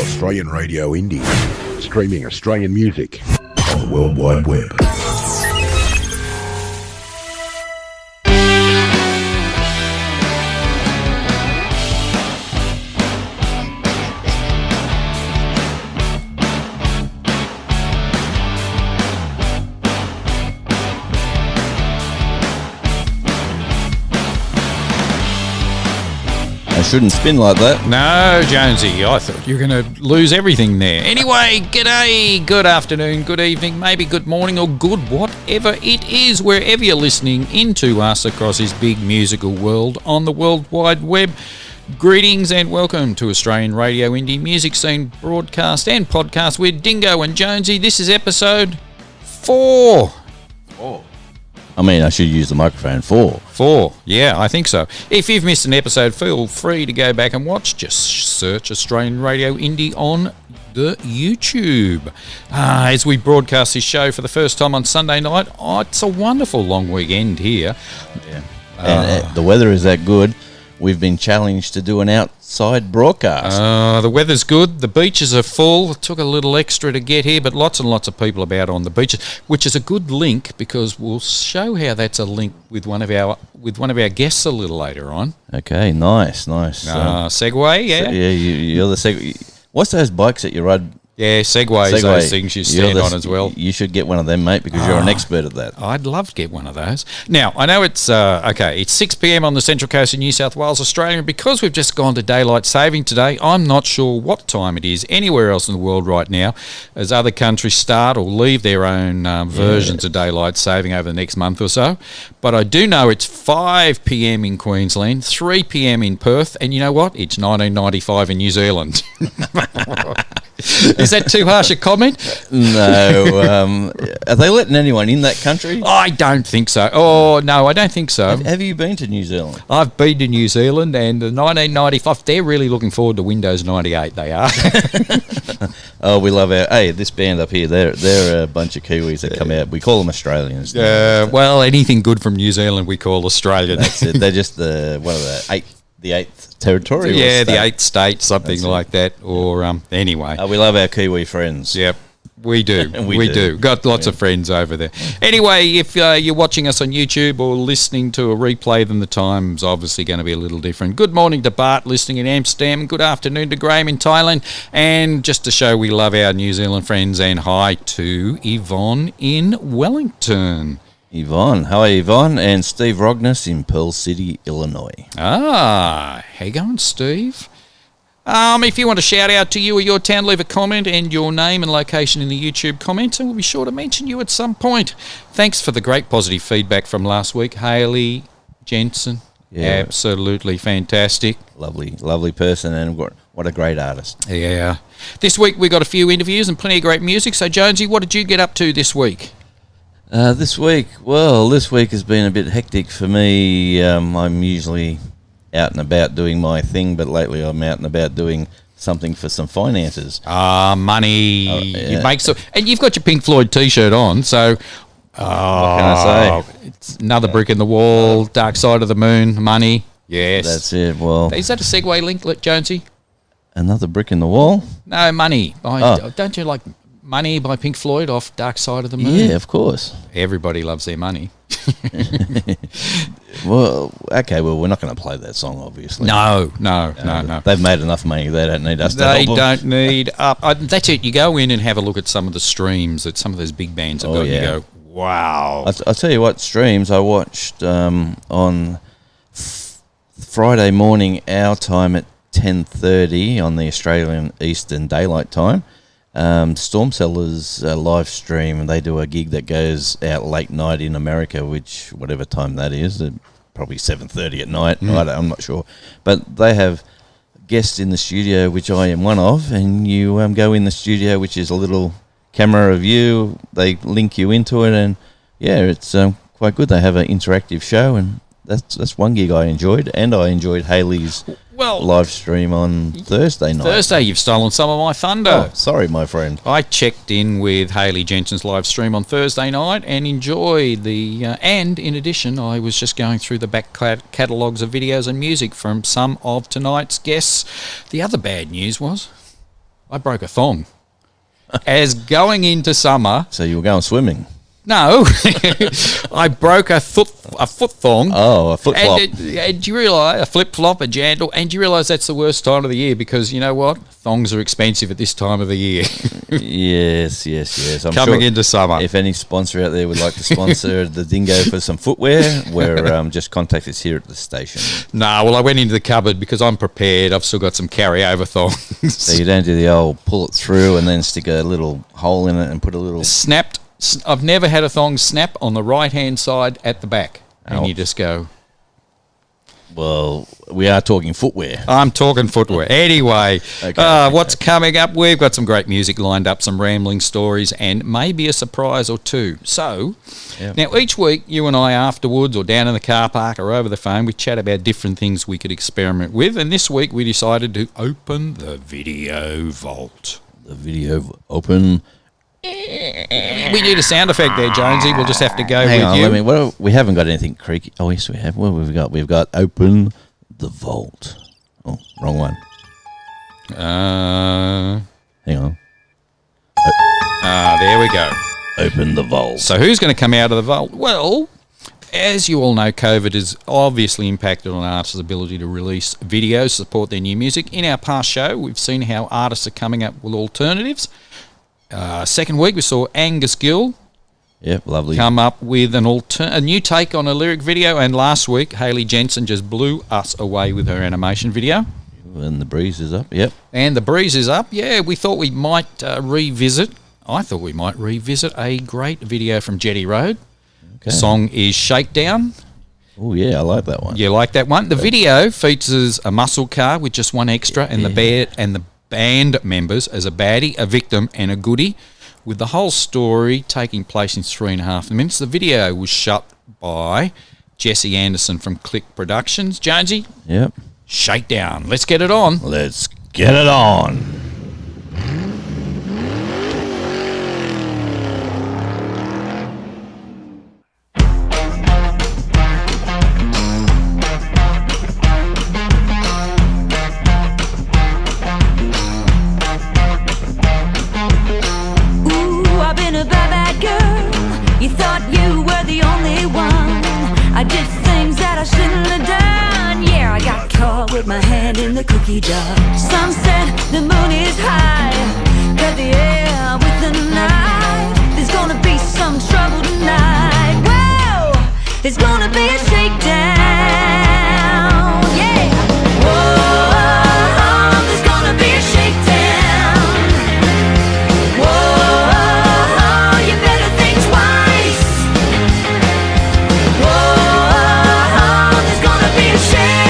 Australian Radio Indie, streaming Australian music on the World Wide Web. Shouldn't spin like that. No, Jonesy, I thought you were going to lose everything there. Anyway, g'day, good afternoon, good evening, maybe good morning or good whatever it is, wherever you're listening into us across this big musical world on the World Wide Web. Greetings and welcome to Australian Radio Indie Music Scene broadcast and podcast with Dingo and Jonesy. This is episode 4. I mean, I should use the microphone. 4, yeah, I think so. If you've missed an episode, feel free to go back and watch. Just search Australian Radio Indie on the YouTube. As we broadcast this show for the first time on Sunday night, it's a wonderful long weekend here. Yeah. And the weather is that good. We've been challenged to do an outside broadcast. The weather's good. The beaches are full. It took a little extra to get here, but lots and lots of people about on the beaches, which is a good link because we'll show how that's a link with one of our guests a little later on. Okay, nice. Segway, yeah. You're the Segway. What's those bikes that you ride? Yeah, Segways, those things you stand on as well. You should get one of them, mate, because you're an expert at that. I'd love to get one of those. Now, I know it's, it's 6 p.m. on the Central Coast of New South Wales, Australia, and because we've just gone to daylight saving today, I'm not sure what time it is anywhere else in the world right now, as other countries start or leave their own versions of daylight saving over the next month or so. But I do know it's 5 p.m. in Queensland, 3 p.m. in Perth, and you know what? It's 1995 in New Zealand. Is that too harsh a comment? No. Are they letting anyone in that country? I don't think so. Oh, no, I don't think so. Have you been to New Zealand? I've been to New Zealand, and the 1995, they're really looking forward to Windows 98, they are. Oh, we love this band up here, they're a bunch of Kiwis that come out. We call them Australians. Well, anything good from New Zealand we call Australian. That's it. They're just the eighth territorial state. The 8th state, something like that. Or anyway. We love our Kiwi friends. Yep. We do. we do. Got lots of friends over there. Anyway, if you're watching us on YouTube or listening to a replay, then the time's obviously going to be a little different. Good morning to Bart listening in Amsterdam. Good afternoon to Graham in Thailand. And just to show we love our New Zealand friends, and hi to Yvonne in Wellington. Yvonne. Hi, Yvonne. And Steve Rogness in Pearl City, Illinois. How you going, Steve? If you want a shout out to you or your town, leave a comment and your name and location in the YouTube comments, and we'll be sure to mention you at some point. Thanks for the great positive feedback from last week. Hayley Jensen, absolutely fantastic. Lovely person, and what a great artist. Yeah. This week we got a few interviews and plenty of great music. So, Jonesy, what did you get up to this week? This week has been a bit hectic for me. I'm usually out and about doing my thing, but lately I'm out and about doing something for some finances. Money. You make and you've got your Pink Floyd T-shirt on, so what can I say? It's another brick in the wall, Dark Side of the Moon, money. Yes. That's it. Well, is that a segue link, Jonesy? Another brick in the wall? No, money. Don't you like Money by Pink Floyd off Dark Side of the Moon? Yeah, of course. Everybody loves their money. Well, we're not going to play that song, obviously. No. They've made enough money. They don't need us to help them. They don't need that's it. You go in and have a look at some of the streams that some of those big bands have got. Yeah. You go, wow. I'll tell you what streams I watched on Friday morning, our time at 10:30 on the Australian Eastern Daylight Time. Storm Cellar's live stream, and they do a gig that goes out late night in America, which whatever time that is, probably 7:30 at night. I'm not sure, but they have guests in the studio, which I am one of, and you go in the studio, which is a little camera of you. They link you into it, and it's quite good. They have an interactive show, and that's one gig I enjoyed, and I enjoyed Hayley's live stream on Thursday night. Thursday, you've stolen some of my thunder. Oh, sorry, my friend. I checked in with Hayley Jensen's live stream on Thursday night and enjoyed the... and in addition, I was just going through the back catalogues of videos and music from some of tonight's guests. The other bad news was I broke a thong. As going into summer... So you were going swimming? No, I broke a foot thong. Oh, a flip flop. And you realise, a flip flop, a jandal, and you realise that's the worst time of the year because you know what? Thongs are expensive at this time of the year. Yes. I'm Coming sure into summer. If any sponsor out there would like to sponsor the Dingo for some footwear, just contact us here at the station. Well, I went into the cupboard because I'm prepared. I've still got some carryover thongs. So you don't do the old pull it through and then stick a little hole in it and put a little... Snapped. I've never had a thong snap on the right-hand side at the back. And you just go... Well, we are talking footwear. I'm talking footwear. Anyway, what's coming up? We've got some great music lined up, some rambling stories, and maybe a surprise or two. So, Now each week, you and I afterwards, or down in the car park, or over the phone, we chat about different things we could experiment with. And this week, we decided to open the video vault. The video open... We need a sound effect there, Jonesy. We'll just have to go Hang with on, you. we haven't got anything creaky. Oh, yes, we have. What have we got? We've got open the vault. Oh, wrong one. Hang on. There we go. Open the vault. So who's going to come out of the vault? Well, as you all know, COVID has obviously impacted on artists' ability to release videos, support their new music. In our past show, we've seen how artists are coming up with alternatives. Second week, we saw Angus Gill Yep, lovely. come up with a new take on a lyric video, and last week, Hayley Jensen just blew us away with her animation video. And the breeze is up, yep. And the breeze is up. Yeah, we thought we might revisit a great video from Jetty Road. Okay. The song is Shakedown. Oh, yeah, I like that one. You like that one? The video features a muscle car with just one extra and the band members as a baddie, a victim and a goodie, with the whole story taking place in 3.5 minutes. The video was shot by Jesse Anderson from Click Productions. Jonesy? Yep. Shakedown. Let's get it on. Let's get it on. With my hand in the cookie jar. Some said the moon is high, cut the air with a knife. There's gonna be some trouble tonight. Whoa, there's gonna be a shakedown. Yeah. Whoa, there's gonna be a shakedown. Whoa, you better think twice. Whoa, there's gonna be a shakedown.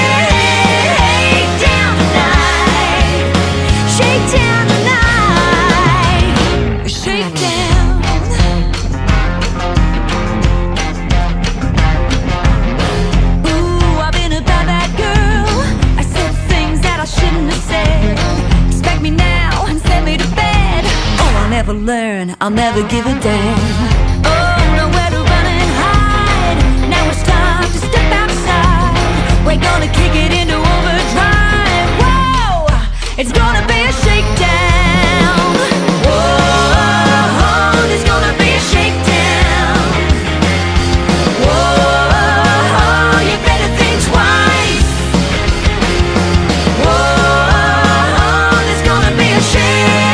Never learn, I'll never give a damn. Oh, nowhere to run and hide. Now it's time to step outside. We're gonna kick it into overdrive. Whoa, it's gonna be a shakedown. Whoa, there's gonna be a shakedown. Whoa, you better think twice. Whoa, there's gonna be a shakedown.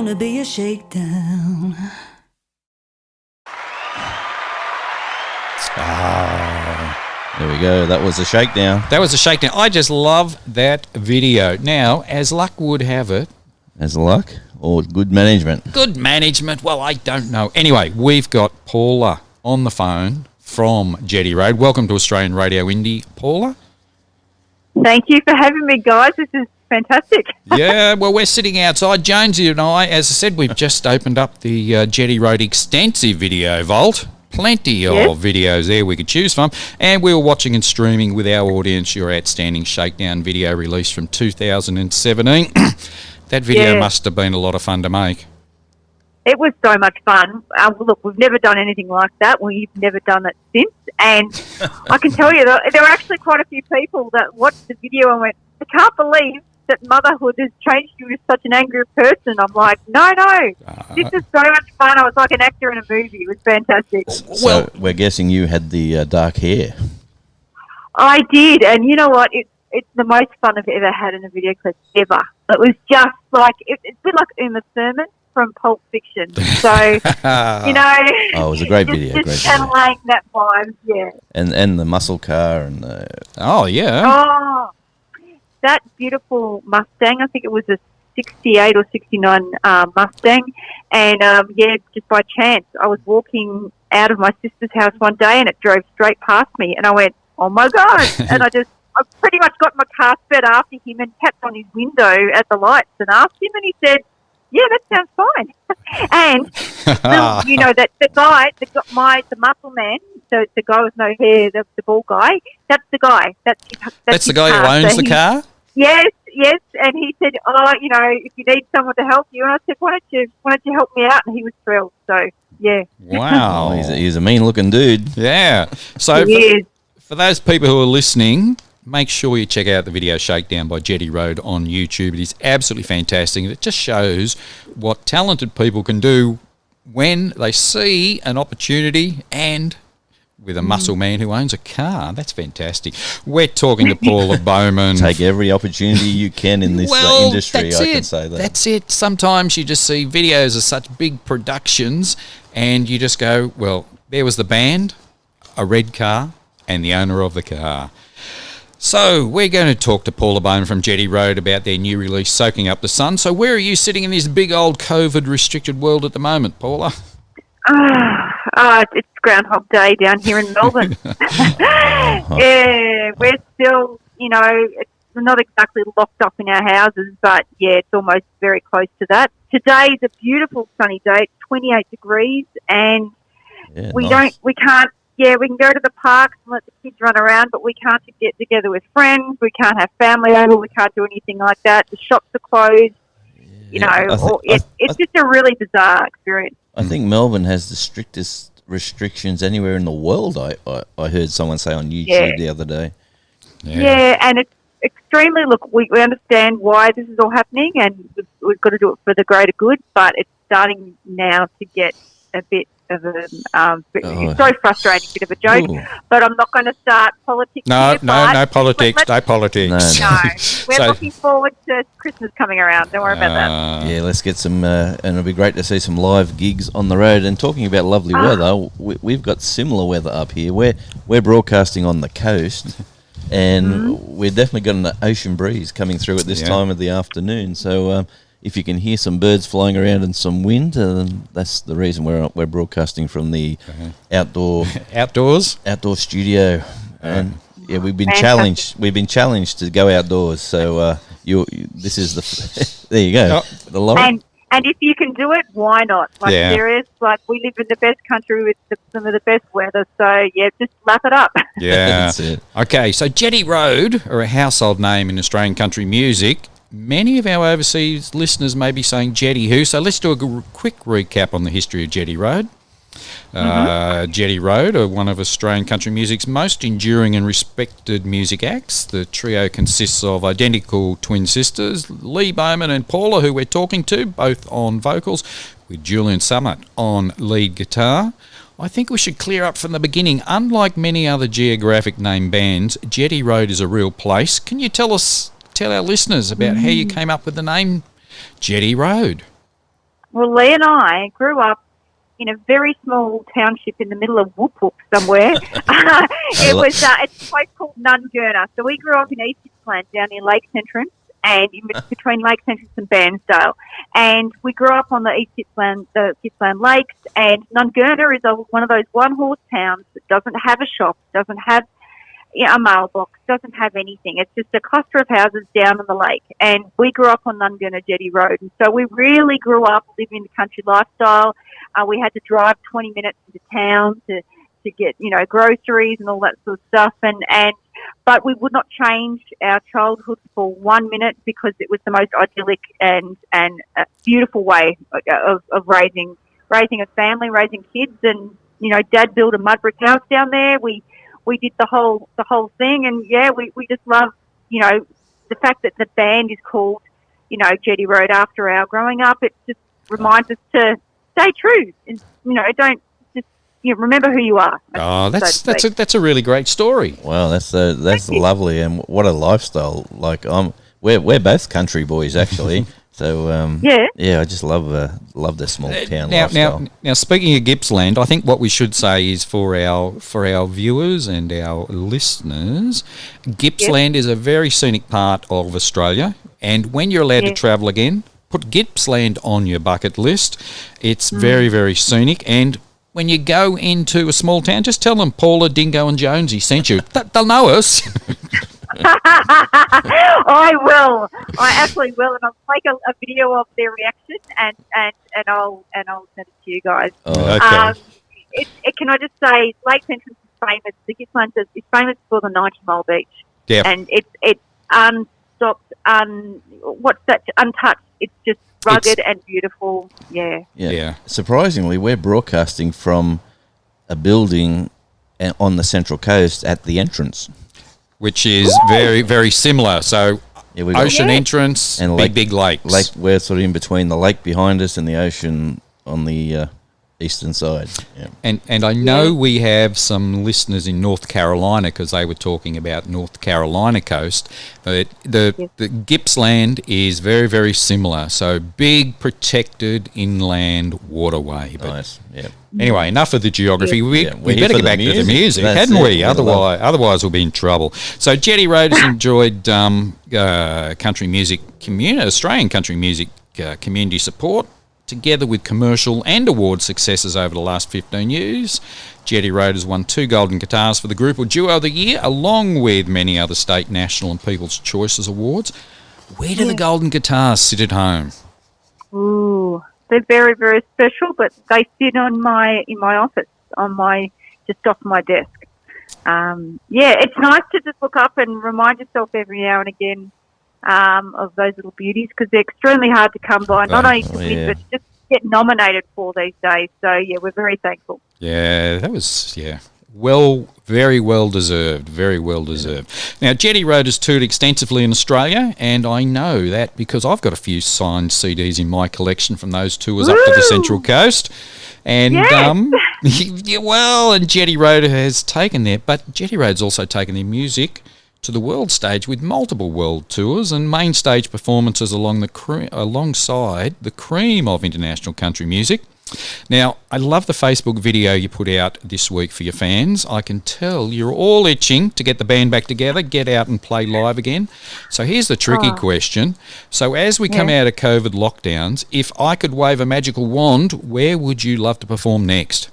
gonna be a shakedown. There we go. That was a shakedown. That was a shakedown. I just love that video. Now, as luck would have it, As luck or good management? good management, well, I don't know. Anyway, we've got Paula on the phone from Jetty Road. Welcome to Australian Radio Indie, Paula. Thank you for having me, guys. This is fantastic. Yeah, well, we're sitting outside. Jonesy and I, as I said, we've just opened up the Jetty Road extensive video vault. Plenty of videos there we could choose from. And we were watching and streaming with our audience your outstanding shakedown video released from 2017. That video must have been a lot of fun to make. It was so much fun. Look, we've never done anything like that. We've never done it since. And I can tell you that there were actually quite a few people that watched the video and went, I can't believe that motherhood has changed you to such an angry person. I'm like, no. This is so much fun. I was like an actor in a movie. It was fantastic. So we're guessing you had the dark hair. I did. And you know what? It's the most fun I've ever had in a video clip ever. It was just like, it's a bit like Uma Thurman from Pulp Fiction. So, you know. Oh, it was a great video. Just kind of like that vibe, yeah. And the muscle car and the... Oh, yeah. Oh, that beautiful Mustang. I think it was a 68 or 69 Mustang. And, just by chance, I was walking out of my sister's house one day and it drove straight past me. And I went, oh, my God. And I pretty much got my car sped after him and tapped on his window at the lights and asked him. And he said, yeah, that sounds fine. And, you know, that the guy, the muscle man, so the guy with no hair, the bald guy, that's the guy. That's the guy who owns the car? Yes. And he said, oh, you know, if you need someone to help you. And I said, why don't you help me out? And he was thrilled. So, yeah. Wow. He's a mean-looking dude. Yeah. So for those people who are listening, make sure you check out the video Shakedown by Jetty Road on YouTube. It is absolutely fantastic. It just shows what talented people can do when they see an opportunity and with a muscle man who owns a car. That's fantastic. We're talking to Paula Bowman. Take every opportunity you can in this industry, I can say that. That's it. Sometimes you just see videos of such big productions and you just go, well, there was the band, a red car, and the owner of the car. So we're going to talk to Paula Bowman from Jetty Road about their new release, Soaking Up the Sun. So where are you sitting in this big old COVID-restricted world at the moment, Paula? It's Groundhog Day down here in Melbourne. Yeah, we're still, you know, we're not exactly locked up in our houses, but yeah, it's almost very close to that. Today's a beautiful sunny day. It's 28 degrees, and we can go to the parks and let the kids run around, but we can't get together with friends. We can't have family over. We can't do anything like that. The shops are closed. It's just a really bizarre experience. I think Melbourne has the strictest restrictions anywhere in the world. I heard someone say on YouTube the other day. Yeah, and it's extremely, look, we understand why this is all happening, and we've got to do it for the greater good, but it's starting now to get a bit of a, it's so frustrating, bit of a joke, but I'm not going to start politics. No politics. We're looking forward to Christmas coming around. Don't worry about that. Yeah, let's get some, and it'll be great to see some live gigs on the road. And talking about lovely weather, we've got similar weather up here. We're broadcasting on the coast, and we've definitely got an ocean breeze coming through at this time of the afternoon. So if you can hear some birds flying around and some wind, that's the reason we're broadcasting from the outdoor studio. And we've been challenged. We've been challenged to go outdoors. So this is the there you go. The lorry. And if you can do it, why not? Serious. Like, we live in the best country with some of the best weather. So just lap it up. Yeah. That's it. Okay, so Jetty Road, or a household name in Australian country music. Many of our overseas listeners may be saying Jetty who, so let's do a quick recap on the history of Jetty Road. Jetty Road are one of Australian country music's most enduring and respected music acts. The trio consists of identical twin sisters, Lee Bowman and Paula, who we're talking to, both on vocals, with Julian Summit on lead guitar. I think we should clear up from the beginning. Unlike many other geographic name bands, Jetty Road is a real place. Can you tell our listeners about how you came up with the name Jetty Road? Well, Lee and I grew up in a very small township in the middle of Whoop Whoop somewhere. It's a place called Nungurner. So we grew up in East Gippsland down near Lakes Entrance and between Lakes Entrance and Bairnsdale. And we grew up on the East Gippsland Lakes, and Nungurner is one of those one-horse towns that doesn't have a shop, doesn't have a mailbox, doesn't have anything. It's just a cluster of houses down on the lake. And we grew up on Nungurner Jetty Road. And so we really grew up living the country lifestyle. We had to drive 20 minutes into town to get, groceries and all that sort of stuff. But we would not change our childhood for 1 minute because it was the most idyllic and a beautiful way of raising a family, raising kids. And, Dad built a mud brick house down there. We did the whole thing. And, we just love, the fact that the band is called, Jetty Road after our growing up. It just reminds us to stay true and, don't just, remember who you are. Oh, that's a really great story. Wow, that's lovely, and what a lifestyle. Like we're both country boys actually. So I just love the small town lifestyle. Now, speaking of Gippsland, I think what we should say is for our viewers and our listeners, Gippsland is a very scenic part of Australia, and when you're allowed to travel again, put Gippsland on your bucket list. It's very, very scenic, and when you go into a small town, just tell them Paula, Dingo and Jonesy sent you. They'll know us. I will. I absolutely will, and I'll take a video of their reaction and I'll send it to you guys. Oh, okay. Can I just say, Lake Entrance is famous. The Gippsland is famous for the 90-mile beach. Yeah. And it's unstopped, untouched. It's just rugged and beautiful. Yeah. Surprisingly, we're broadcasting from a building on the Central Coast at the entrance, which is very, very similar. So, ocean entrance and big lakes. We're sort of in between the lake behind us and the ocean on the eastern side. Yeah. And I know we have some listeners in North Carolina because they were talking about North Carolina coast. But the Gippsland is very, very similar. So big protected inland waterway. But nice. Yeah. Anyway, enough of the geography. We better get back to the music, hadn't we? Otherwise we'll be in trouble. So Jetty Road has enjoyed country music Australian country music community support, together with commercial and award successes over the last 15 years. Jetty Road has won 2 Golden Guitars for the Group or Duo of the Year, along with many other state, national and People's Choices awards. Where do the Golden Guitars sit at home? Ooh, they're very, very special, but they sit in my office, just off my desk. It's nice to just look up and remind yourself every now and again of those little beauties, because they're extremely hard to come by, not only to win, but just get nominated for these days. So, we're very thankful. Yeah, that was, very well deserved, very well deserved. Now, Jetty Road has toured extensively in Australia, and I know that because I've got a few signed CDs in my collection from those tours up to the Central Coast. And, and Jetty Road has taken that, but Jetty Road's also taken their music to the world stage with multiple world tours and main stage performances alongside the cream of international country music. Now, I love the Facebook video you put out this week for your fans. I can tell you're all itching to get the band back together, get out and play live again. So here's the tricky question. So as we come out of COVID lockdowns, if I could wave a magical wand, where would you love to perform next?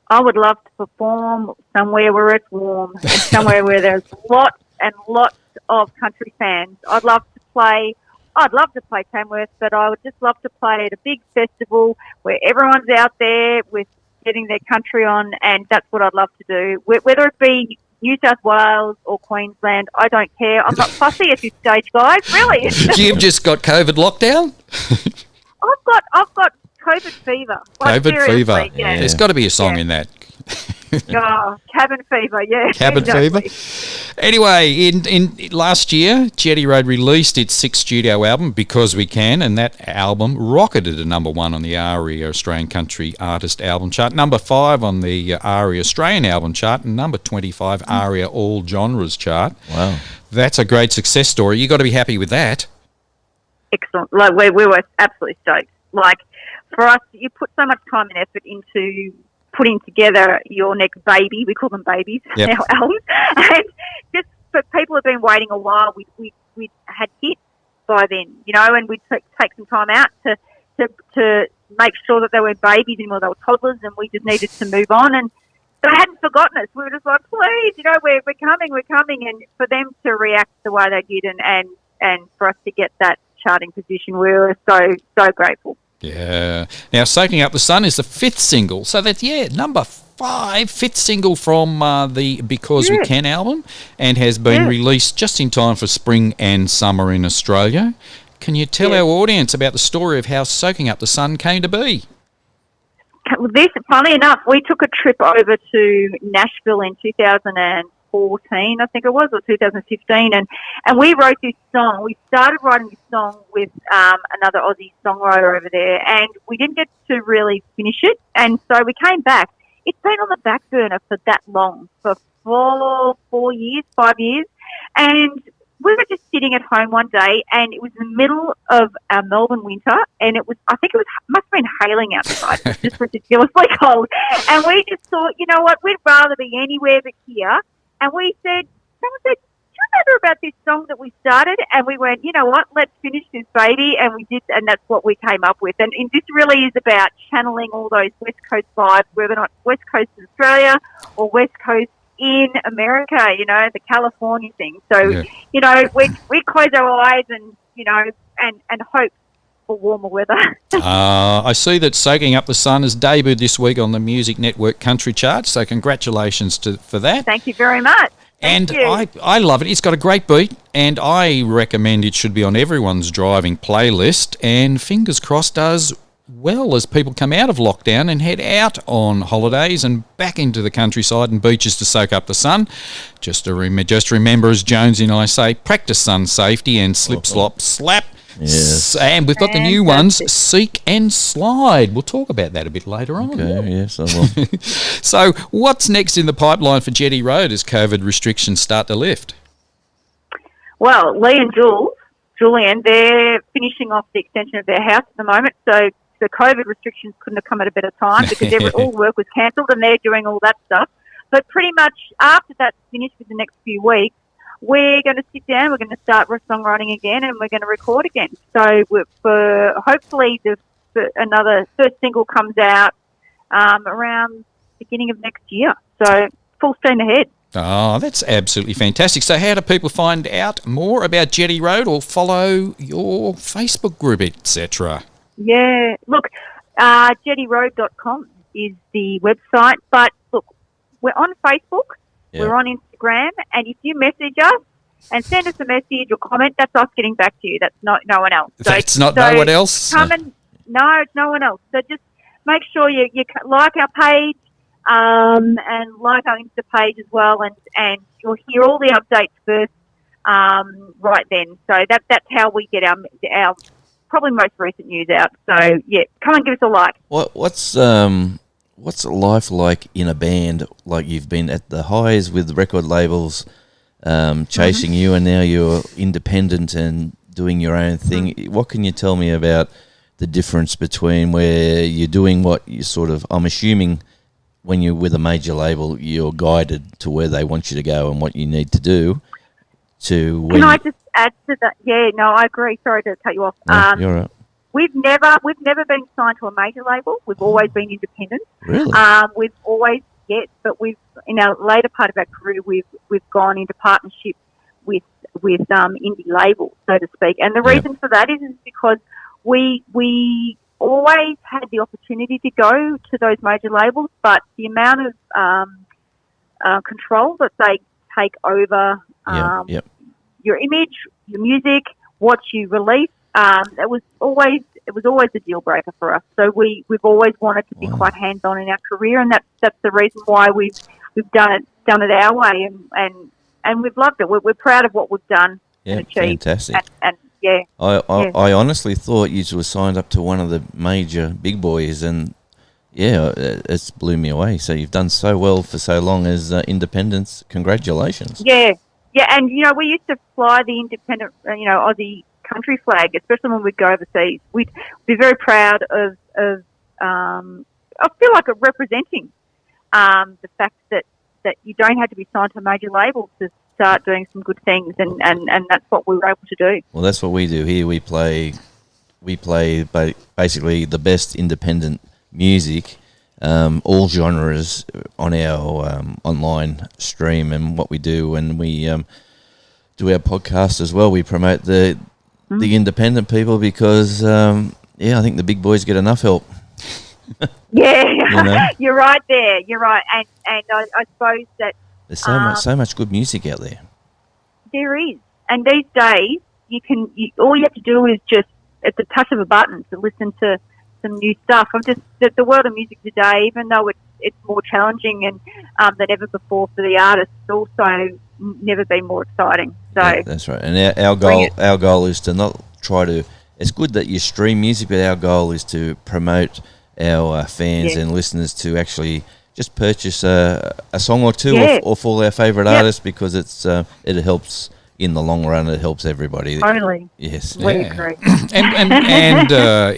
I would love to perform somewhere where it's warm and somewhere where there's lots and lots of country fans. I'd love to play Tamworth, but I would just love to play at a big festival where everyone's out there with getting their country on, and that's what I'd love to do. Whether it be New South Wales or Queensland, I don't care. I'm not fussy at this stage, guys, really. You've just got COVID lockdown? I've got COVID fever. COVID fever. Yeah. There's got to be a song in that. Cabin fever, yeah. Cabin fever. Anyway, in last year, Jetty Road released its 6th studio album, Because We Can, and that album rocketed to number 1 on the ARIA Australian Country Artist Album Chart, number 5 on the ARIA Australian Album Chart, and number 25 ARIA All Genres Chart. Wow. That's a great success story. You've got to be happy with that. excellent. Like we were absolutely stoked. Like for us, you put so much time and effort into putting together your next baby. We call them babies, Yep. our albums. And just for people who've been waiting a while, we had kids by then, you know, and we'd take some time out to make sure that they weren't babies anymore. They were toddlers, and we just needed to move on. And they hadn't forgotten us. We were just like, please, you know, we're coming. And for them to react the way they did and for us to get that charting position, we were so grateful. Yeah. Now, Soaking Up the Sun is the 5th single. So that's, number 5, 5th single from the Because We Can album, and has been released just in time for spring and summer in Australia. Can you tell our audience about the story of how Soaking Up the Sun came to be? This, funnily enough, we took a trip over to Nashville in 2014, I think it was, or 2015, and we wrote this song. We started writing this song with another Aussie songwriter over there, and we didn't get to really finish it, and so we came back. It's been on the back burner for that long, for 5 years, and we were just sitting at home one day, and it was in the middle of our Melbourne winter, and must have been hailing outside. It was just ridiculously cold. And we just thought, you know what, we'd rather be anywhere but here. And someone said, do you remember about this song that we started? And we went, you know what, let's finish this baby. And we did, and that's what we came up with. And this really is about channeling all those West Coast vibes, whether or not West Coast in Australia or West Coast in America, you know, the California thing. So, you know, we close our eyes and, you know, and hope for warmer weather. I see that Soaking Up the Sun has debuted this week on the Music Network Country Charts, so congratulations for that. Thank you very much. And I love it. It's got a great beat, and I recommend it should be on everyone's driving playlist, and fingers crossed does well as people come out of lockdown and head out on holidays and back into the countryside and beaches to soak up the sun. Just remember, as Jonesy and I say, practice sun safety and slip, slop, slap. Yes. And we've got the new ones, Seek and Slide. We'll talk about that a bit later on. Okay, yes, I will. So what's next in the pipeline for Jetty Road as COVID restrictions start to lift? Well, Lee and Julian, they're finishing off the extension of their house at the moment, so the COVID restrictions couldn't have come at a better time because all work was cancelled and they're doing all that stuff. But pretty much after that's finished with the next few weeks, we're going to sit down, we're going to start songwriting again, and we're going to record again. So hopefully another first single comes out around beginning of next year. So full steam ahead. Oh, that's absolutely fantastic. So how do people find out more about Jetty Road or follow your Facebook group, etc.? Yeah, look, jettyroad.com is the website. But look, we're on Facebook, we're on Instagram, and if you message us and send us a message or comment, that's us getting back to you. That's not no one else. That's not no one else? No, it's no one else. So just make sure you like our page and like our Insta page as well, and you'll hear all the updates first right then. So that's how we get our probably most recent news out. So yeah, come and give us a like. What's life like in a band? Like, you've been at the highs with record labels chasing you, and now you're independent and doing your own thing. What can you tell me about the difference between where you're doing what you sort of, I'm assuming when you're with a major label, you're guided to where they want you to go and what you need to do, to when... Can I just add to that? Yeah, no, I agree. Sorry to cut you off. No, you're right. We've never been signed to a major label. We've always been independent. Really? We've always, yes, but in our later part of our career, we've gone into partnership with indie labels, so to speak. And the reason for that is because we always had the opportunity to go to those major labels, but the amount of control that they take over your image, your music, what you release, it was always a deal breaker for us. So we've always wanted to be quite hands on in our career, and that's the reason why we've done it our way, and we've loved it. We're proud of what we've done and achieved. Fantastic. And I honestly thought you were signed up to one of the major big boys, and it's blew me away. So you've done so well for so long as independents. Congratulations. Yeah, and we used to fly the independent, Aussie country flag, especially when we'd go overseas. We'd be very proud of I feel like representing the fact that you don't have to be signed to a major label to start doing some good things, and that's what we were able to do. Well, that's what we do here. We play basically the best independent music, all genres on our online stream. And what we do when we do our podcast as well, we promote the independent people because, I think the big boys get enough help. Yeah, you're right there. You're right, and I suppose that there's so much good music out there. There is, and these days all you have to do is just at the touch of a button to listen to some new stuff. The world of music today, even though it's more challenging and than ever before for the artists, it's also never been more exciting. So yeah, that's right. And our goal is to not try to. It's good that you stream music, but our goal is to promote our fans and listeners to actually just purchase a song or two or follow our favourite artists, because it helps in the long run. It helps everybody. Totally. Yes. We agree. and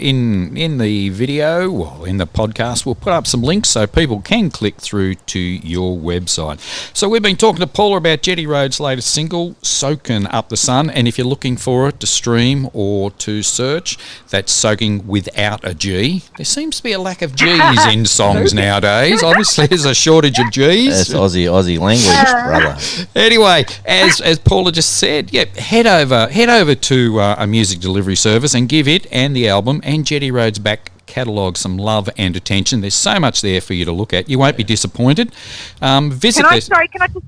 in the video, well, in the podcast, we'll put up some links so people can click through to your website. So we've been talking to Paula about Jetty Road's latest single, Soaking Up the Sun, and if you're looking for it to stream or to search, that's soaking without a G. There seems to be a lack of G's in songs nowadays. Obviously, there's a shortage of G's. That's Aussie language, brother. Anyway, as Paula just said, head over to a music delivery service and give it and the album and Jetty Road's back catalogue some love and attention. There's so much there for you to look at. You won't be disappointed. Visit Can I just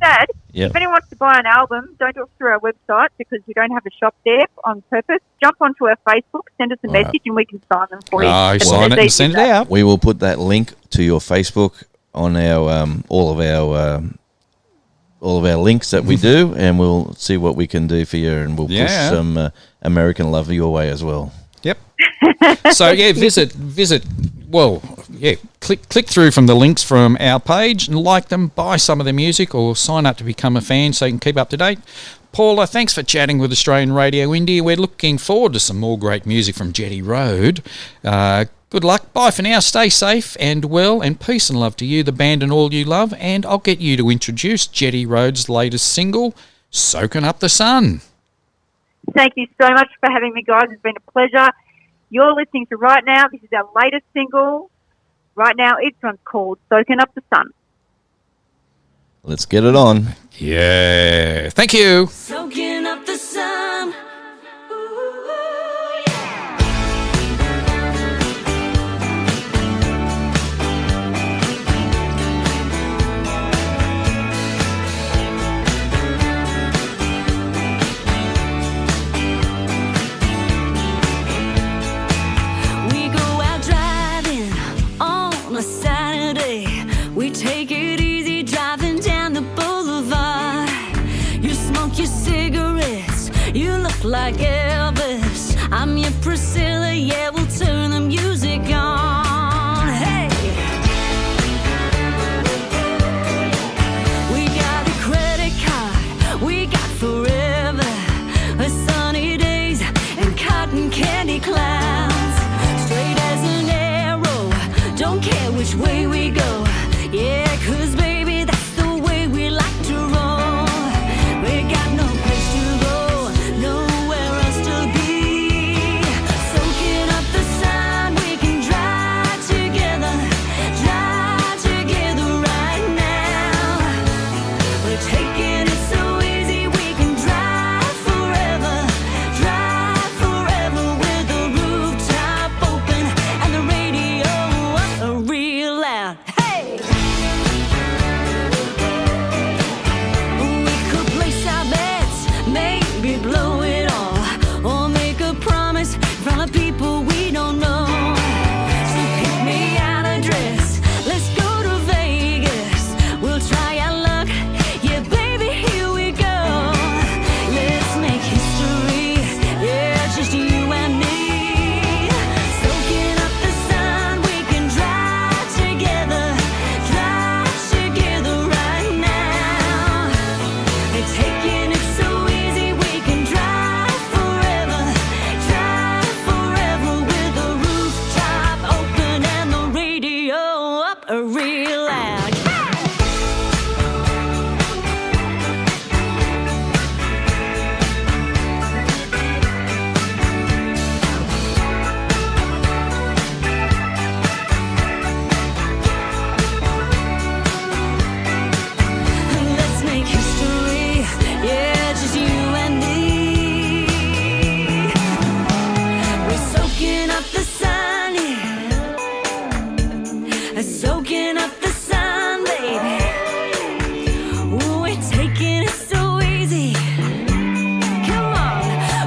add? Yep. If anyone wants to buy an album, don't do it through our website because we don't have a shop there on purpose. Jump onto our Facebook, send us a message, and we can sign them for you. Sign it and send it out. We will put that link to your Facebook on our all of our links that we do, and we'll see what we can do for you, and we'll push some American love your way as well. Yep. So visit. Well, click through from the links from our page and like them, buy some of their music, or sign up to become a fan so you can keep up to date. Paula, thanks for chatting with Australian Radio India. We're looking forward to some more great music from Jetty Road. Good luck. Bye for now. Stay safe and well, and peace and love to you, the band, and all you love. And I'll get you to introduce Jetty Road's latest single, Soaking Up the Sun. Thank you so much for having me, guys. It's been a pleasure. You're listening to Right Now. This is our latest single. Right now, it's called Soaking Up the Sun. Let's get it on. Yeah. Thank you. Soaking up the sun. We go out driving on a Saturday. We take it easy driving down the boulevard. You smoke your cigarettes, you look like Elvis. I'm your Priscilla, yeah, we'll turn the music on. Hey! We got a credit card, we got forever. Sunny days and cotton candy clouds. Straight as an arrow, don't care which way we go. Yeah, 'cause baby, that's the way we like to roll. We got no place to go, nowhere else to be. Soaking up the sun, we can drive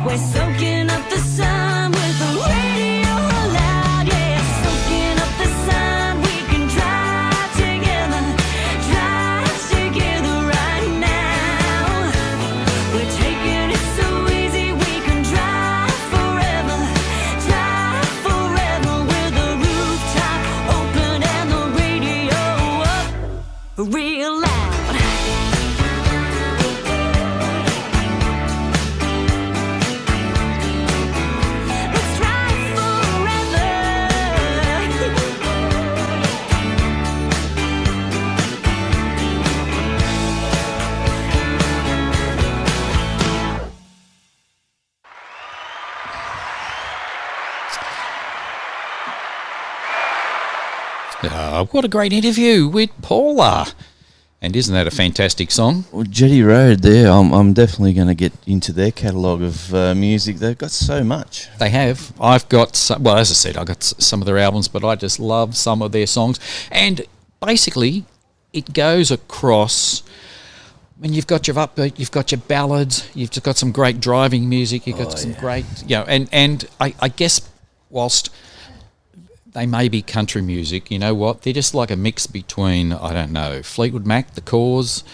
We're soaking up the sun with the radio loud, yeah. Soaking up the sun, we can drive together right now. We're taking it so easy, we can drive forever with the rooftop open and the radio up real loud. Let's drive forever. What a great interview with Paula. And isn't that a fantastic song? Well, Jetty Road there, I'm definitely going to get into their catalogue of music. They've got so much. They have. I've got some, well, as I said, I've got some of their albums, but I just love some of their songs. And basically, it goes across. I mean, you've got your upbeat, you've got your ballads, you've just got some great driving music, you've got some great, and I guess whilst they may be country music, you know what? They're just like a mix between, I don't know, Fleetwood Mac, The Cause,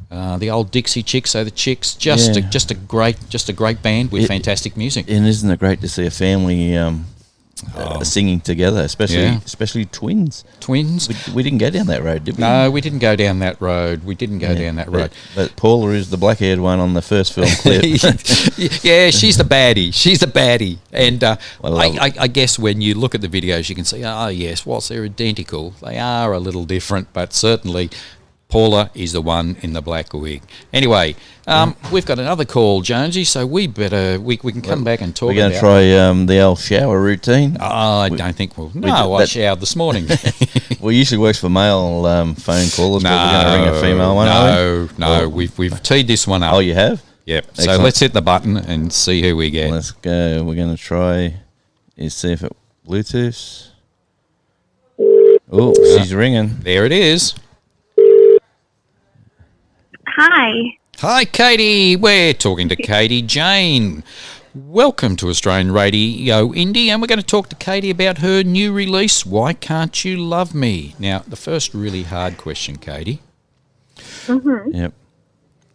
the old Dixie Chicks, so the Chicks, just a great band with fantastic music. And isn't it great to see a family singing together, especially twins? Twins. We didn't go down that road, did we? No, we didn't go down that road. But Paula is the black-haired one on the first film clip. Yeah, she's the baddie. And I guess when you look at the videos, you can see, oh, yes, whilst they're identical, they are a little different, but certainly Paula is the one in the black wig. Anyway, we've got another call, Jonesy, so we can come back and talk about it. We're going to try the old shower routine. I don't think we'll... No, I showered this morning. Well, it usually works for male phone callers, but we're going to ring a female one, No, we've teed this one up. Oh, you have? Yep. Excellent. So let's hit the button and see who we get. Let's go. We're going to try see if it Bluetooths. Oh, she's ringing. There it is. Hi, Katie. We're talking to Katie Jayne. Welcome to Australian Radio Indie, and we're going to talk to Katie about her new release, Why Can't You Love Me? Now, the first really hard question, Katie. Mm-hmm. Yep.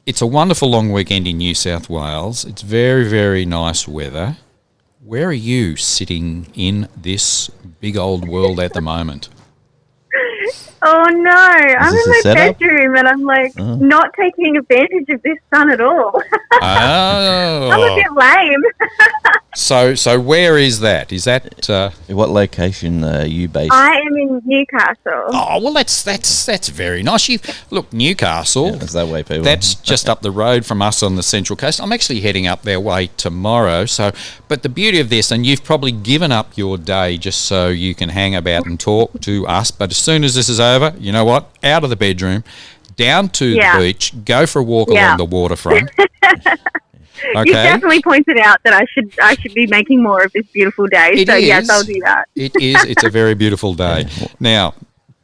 It's a wonderful long weekend in New South Wales. It's very, very nice weather. Where are you sitting in this big old world at the moment? Oh no, I'm in my setup? bedroom and I'm like not taking advantage of this sun at all. Oh. I'm a bit lame. So where is that? Is that What location are you based? I am in Newcastle. Oh, well that's very nice. Look, Newcastle. That's that way, people. That's just up the road from us on the Central Coast. I'm actually heading up their way tomorrow. But the beauty of this, and you've probably given up your day just so you can hang about and talk to us, but as soon as this is over, you know what? Out of the bedroom, down to the beach, go for a walk along the waterfront. Okay. You definitely pointed out that I should be making more of this beautiful day. Yes, I'll do that. It is. It's a very beautiful day. Now,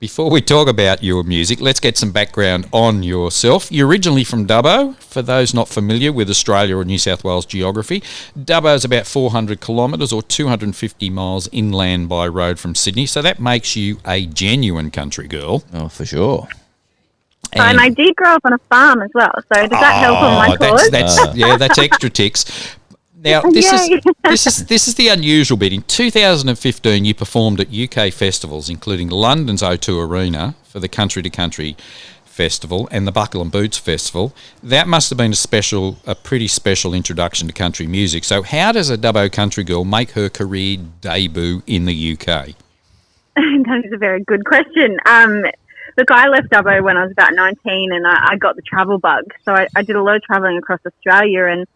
before we talk about your music, let's get some background on yourself. You're originally from Dubbo. For those not familiar with Australia or New South Wales geography, Dubbo is about 400 kilometres or 250 miles inland by road from Sydney. So that makes you a genuine country girl. Oh, for sure. And I did grow up on a farm as well. So does that help on my cause? That's extra ticks. Now, this is the unusual bit. In 2015, you performed at UK festivals, including London's O2 Arena for the Country to Country Festival and the Buckle and Boots Festival. That must have been a pretty special introduction to country music. So how does a Dubbo country girl make her career debut in the UK? That is a very good question. Look, I left Dubbo when I was about 19 and I got the travel bug. So I did a lot of travelling across Australia, and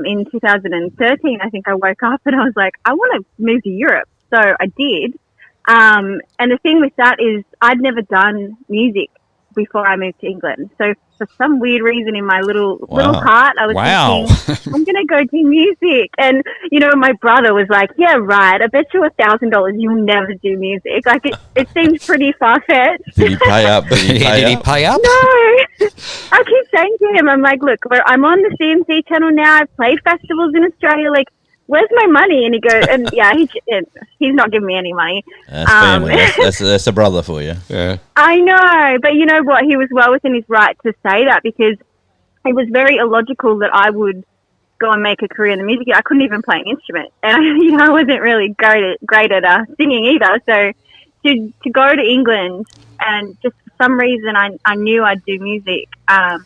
in 2013, I think I woke up and I was like, I want to move to Europe. So I did. And the thing with that is I'd never done music before I moved to England. So for some weird reason in my little heart, I was thinking, I'm going to go do music. And, you know, my brother was like, yeah, right. I bet you $1,000 you'll never do music. Like, it seems pretty far-fetched. Did he pay up? Did he pay up? No. I keep saying to him, I'm like, look, I'm on the CMC channel now. I've played festivals in Australia. Like, where's my money? And he goes, and yeah, he's not giving me any money. That's family. That's a brother for you. Yeah. I know, but you know what? He was well within his right to say that, because it was very illogical that I would go and make a career in the music. I couldn't even play an instrument, and I wasn't really great at singing either. So to go to England, and just for some reason I knew I'd do music, and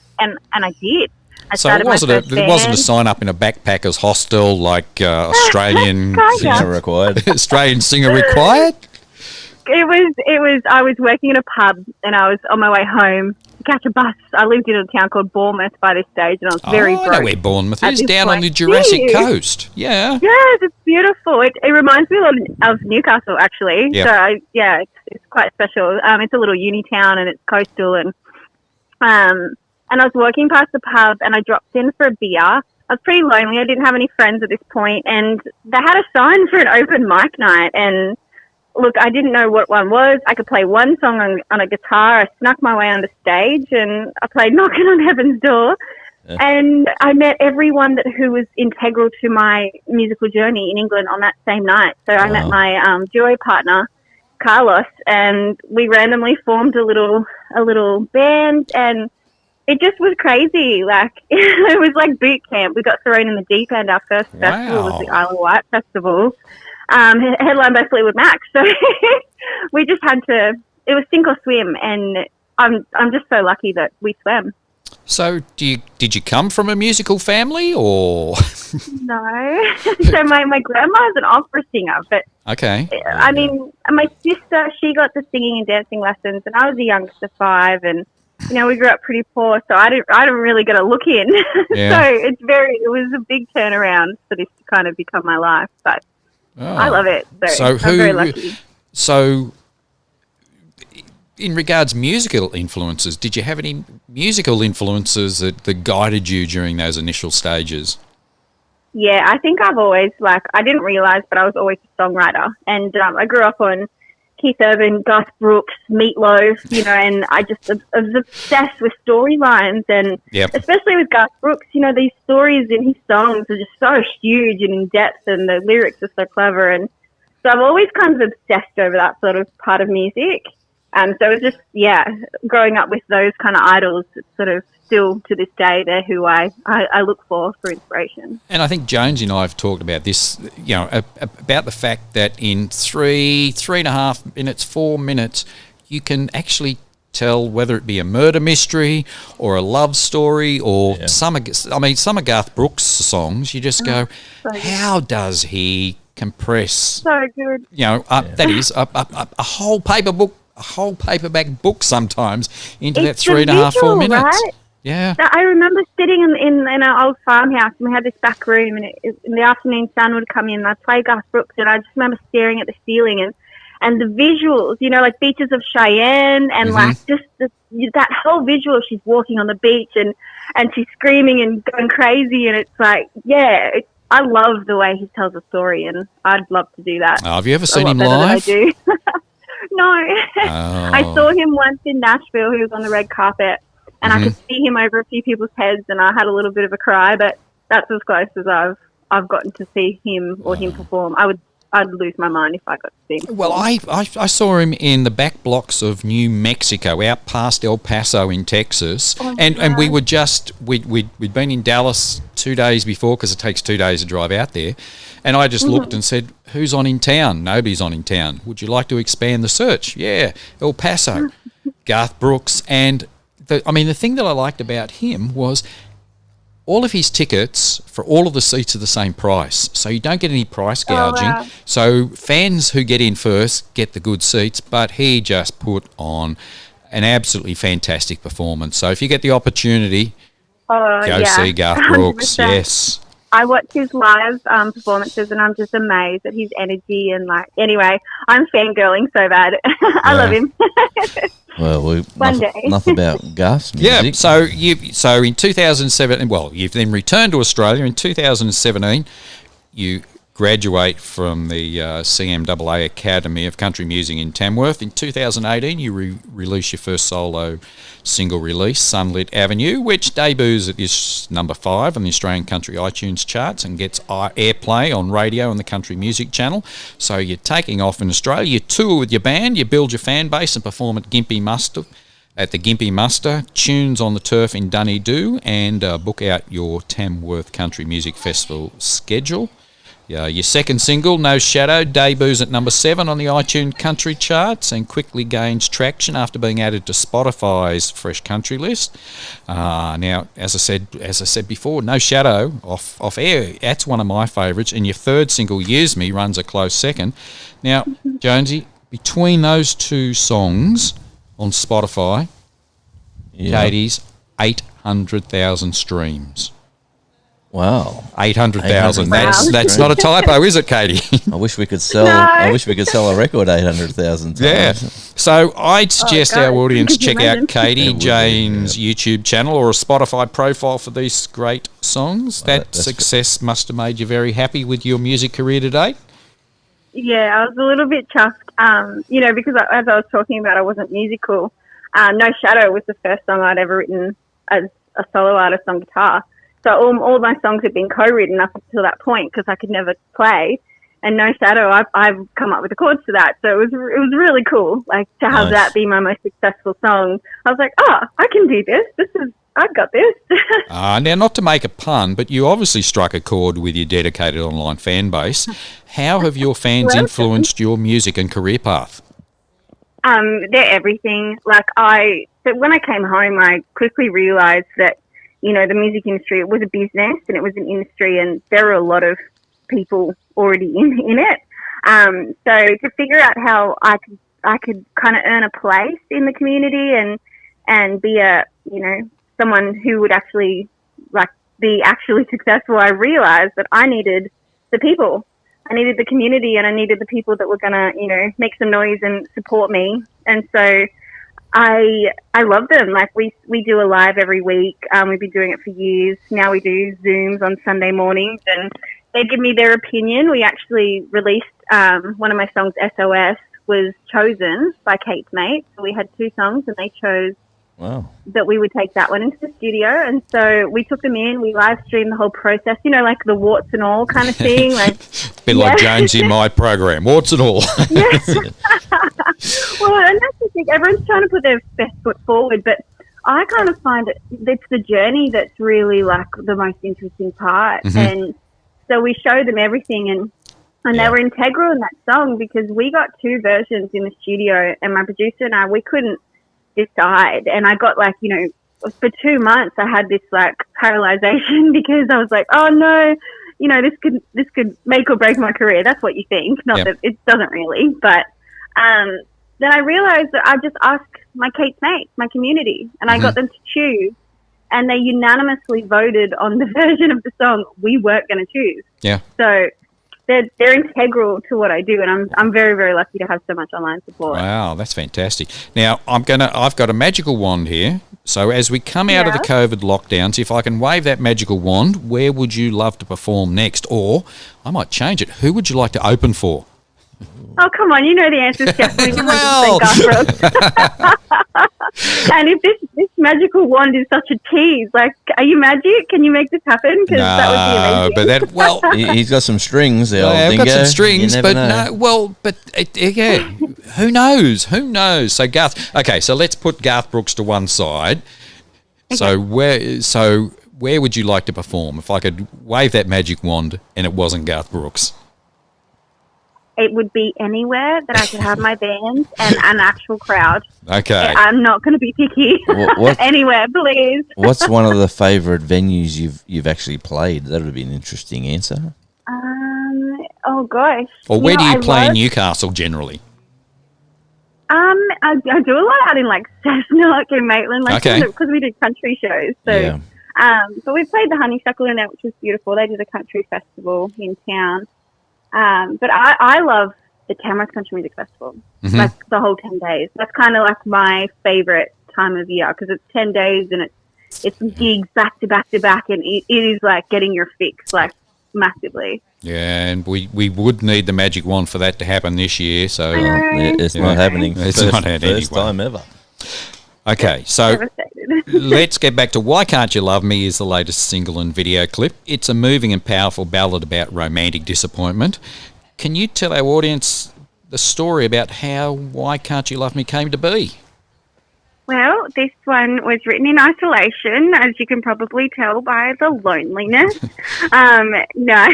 I did. So it wasn't a sign up in a backpackers hostel like Australian singer required. Australian singer required. It was. I was working in a pub, and I was on my way home to catch a bus. I lived in a town called Bournemouth by this stage, and I was very broke. I know where Bournemouth is, down on the Jurassic Coast. Yeah. Yes, it's beautiful. It reminds me a lot of Newcastle, actually. Yep. So it's quite special. It's a little uni town, and it's coastal, and I was walking past the pub, and I dropped in for a beer. I was pretty lonely. I didn't have any friends at this point, and they had a sign for an open mic night. And look, I didn't know what one was. I could play one song on a guitar. I snuck my way on the stage, and I played Knocking on Heaven's Door. Yeah. And I met everyone who was integral to my musical journey in England on that same night. So I met my duo partner, Carlos, and we randomly formed a little band, and it just was crazy. Like, it was like boot camp. We got thrown in the deep end. Our first festival was the Isle of Wight Festival, headlined by Fleetwood Mac. So we just had to, it was sink or swim, and I'm just so lucky that we swam. So did you come from a musical family, or? No. So my grandma's an opera singer, but okay. I mean, my sister, she got the singing and dancing lessons, and I was the youngest of 5, and you know, we grew up pretty poor, so I didn't really get a look in. Yeah. So it was a big turnaround for this to kind of become my life, but I love it. So I'm very lucky. So in regards musical influences, did you have any musical influences that guided you during those initial stages? Yeah, I think I've always, I didn't realise, but I was always a songwriter. And I grew up on Keith Urban, Garth Brooks, Meatloaf, you know, and I was obsessed with storylines, and especially with Garth Brooks, you know, these stories in his songs are just so huge and in depth, and the lyrics are so clever, and so I've always kind of obsessed over that sort of part of music. So it's just, growing up with those kind of idols, it's sort of still to this day, they're who I look for inspiration. And I think Jonesy and I have talked about this, you know, about the fact that in 3.5 minutes, 4 minutes, you can actually tell whether it be a murder mystery or a love story or some of Garth Brooks' songs, you just go, how does he compress? So good. You know, that is a whole paperback book sometimes into that 3.5, 4 minutes. Right? Yeah. I remember sitting in our old farmhouse, and we had this back room, and in the afternoon sun would come in, and I'd play Garth Brooks, and I just remember staring at the ceiling and the visuals, you know, like Beaches of Cheyenne, and like just that whole visual. She's walking on the beach and she's screaming and going crazy, and it's like, I love the way he tells a story, and I'd love to do that. Oh, have you ever seen him live? I do. No. I saw him once in Nashville. He was on the red carpet, and I could see him over a few people's heads, and I had a little bit of a cry, but that's as close as I've gotten to see him or him perform. I'd lose my mind if I got to see him. Well, I saw him in the back blocks of New Mexico, out past El Paso in Texas, and we were we'd been in Dallas 2 days before, because it takes 2 days to drive out there, and I just looked and said, who's on in town? Nobody's on in town. Would you like to expand the search? Yeah, El Paso, Garth Brooks, and the thing that I liked about him was all of his tickets for all of the seats are the same price, so you don't get any price gouging. Wow. So fans who get in first get the good seats, but he just put on an absolutely fantastic performance. So if you get the opportunity, go see Garth Brooks. 100%. Yes. I watch his live performances, and I'm just amazed at his energy and Anyway, I'm fangirling so bad. I love him. Well, One day. enough about Garth's music. So in 2007, well, you've then returned to Australia in 2017. You graduate from the CMAA Academy of Country Music in Tamworth. In 2018, you release your first solo single release, Sunlit Avenue, which debuts at its number 5 on the Australian Country iTunes charts and gets airplay on radio and the Country Music Channel. So you're taking off in Australia. You tour with your band, you build your fan base and perform at the Gympie Muster, Tunes on the Turf in Dunedoo, and book out your Tamworth Country Music Festival schedule. Your second single, No Shadow, debuts at number 7 on the iTunes country charts and quickly gains traction after being added to Spotify's Fresh Country list. Now, as I said before, No Shadow off air, that's one of my favourites. And your third single, Use Me, runs a close second. Now, Jonesy, between those two songs on Spotify, Katie's 800,000 streams. Wow, 800,000. That's not a typo, is it, Katie? I wish we could sell. I wish we could sell a record 800,000 times. Yeah. So I'd suggest our audience check out Katie Jayne's YouTube channel or a Spotify profile for these great songs. That success must have made you very happy with your music career to date. Yeah, I was a little bit chuffed. Because as I was talking about, I wasn't musical. No Shadow was the first song I'd ever written as a solo artist on guitar. So all my songs had been co-written up until that point because I could never play. And No Shadow, I've come up with the chords to that. So it was really cool, to have that be my most successful song. I was like, I can do this. I've got this. Now, not to make a pun, but you obviously struck a chord with your dedicated online fan base. How have your fans influenced your music and career path? They're everything. When I came home, I quickly realised that the music industry, it was a business and it was an industry, and there were a lot of people already in it. So to figure out how I could kind of earn a place in the community and be someone who would actually be actually successful, I realized that I needed the people. I needed the community, and I needed the people that were going to, make some noise and support me. And so I love them. We do a live every week. We've been doing it for years. Now we do Zooms on Sunday mornings, and they give me their opinion. We actually released one of my songs, SOS, was chosen by Kate's mates. So we had 2 songs, and they chose that we would take that one into the studio. And so we took them in. We live streamed the whole process. The warts and all kind of thing. Bit like Jones in my program, warts and all. Yes. Well, and that's the thing. Everyone's trying to put their best foot forward, but I kind of find it's the journey that's really the most interesting part. Mm-hmm. And so we showed them everything, and they were integral in that song because we got 2 versions in the studio, and my producer and I, we couldn't decide. And I got for 2 months I had this paralyzation because I was like, oh no, this could make or break my career. That's what you think. Not that it doesn't really, but then I realized that I just asked my Kate's mates, my community, and I got them to choose, and they unanimously voted on the version of the song we weren't going to choose. Yeah. So they're integral to what I do, and I'm very, very lucky to have so much online support. Wow, that's fantastic. Now I've got a magical wand here. So as we come out of the COVID lockdowns, if I can wave that magical wand, where would you love to perform next? Or I might change it. Who would you like to open for? Oh, come on. You know the answer is definitely 100% Garth Brooks. And if this magical wand is such a tease, are you magic? Can you make this happen? Because that would be amazing. But he's got some strings there, I've Dingo. got some strings, but know. Who knows? Who knows? So Garth, okay, so let's put Garth Brooks to one side. Okay. So where would you like to perform? If I could wave that magic wand and it wasn't Garth Brooks. It would be anywhere that I could have my band and an actual crowd. Okay. I'm not going to be picky. Anywhere, please. What's one of the favourite venues you've actually played? That would be an interesting answer. Oh gosh. Or where do you play in Newcastle generally? I do a lot out in Cessnock and Maitland, because we do country shows. So But we played the Honeysuckle in there, which was beautiful. They did a country festival in town. But I love the Tamworth Country Music Festival, like the whole 10 days. That's kind of like my favourite time of year because it's 10 days and it's gigs back to back to back, and it is like getting your fix, like massively. Yeah, and we would need the magic wand for that to happen this year. So it's not happening. It's not happening. First time ever. Okay, so Devastated. let's get back to Why Can't You Love Me is the latest single and video clip. It's a moving and powerful ballad about romantic disappointment. Can you tell our audience the story about how Why Can't You Love Me came to be? Well, this one was written in isolation, as you can probably tell by the loneliness. No,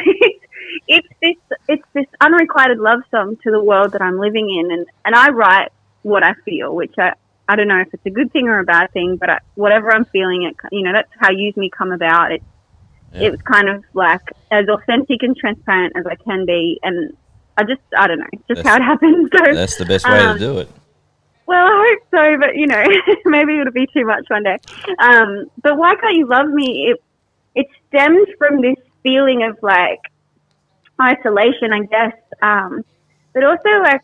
it's this unrequited love song to the world that I'm living in, and I write what I feel, which I don't know if it's a good thing or a bad thing, but whatever I'm feeling, that's how Use Me come about. It was kind of like as authentic and transparent as I can be, and I don't know, just how it happens. So that's the best way to do it. Well, I hope so, but maybe it'll be too much one day. But Why Can't You Love Me? It stems from this feeling of like isolation, I guess, but also like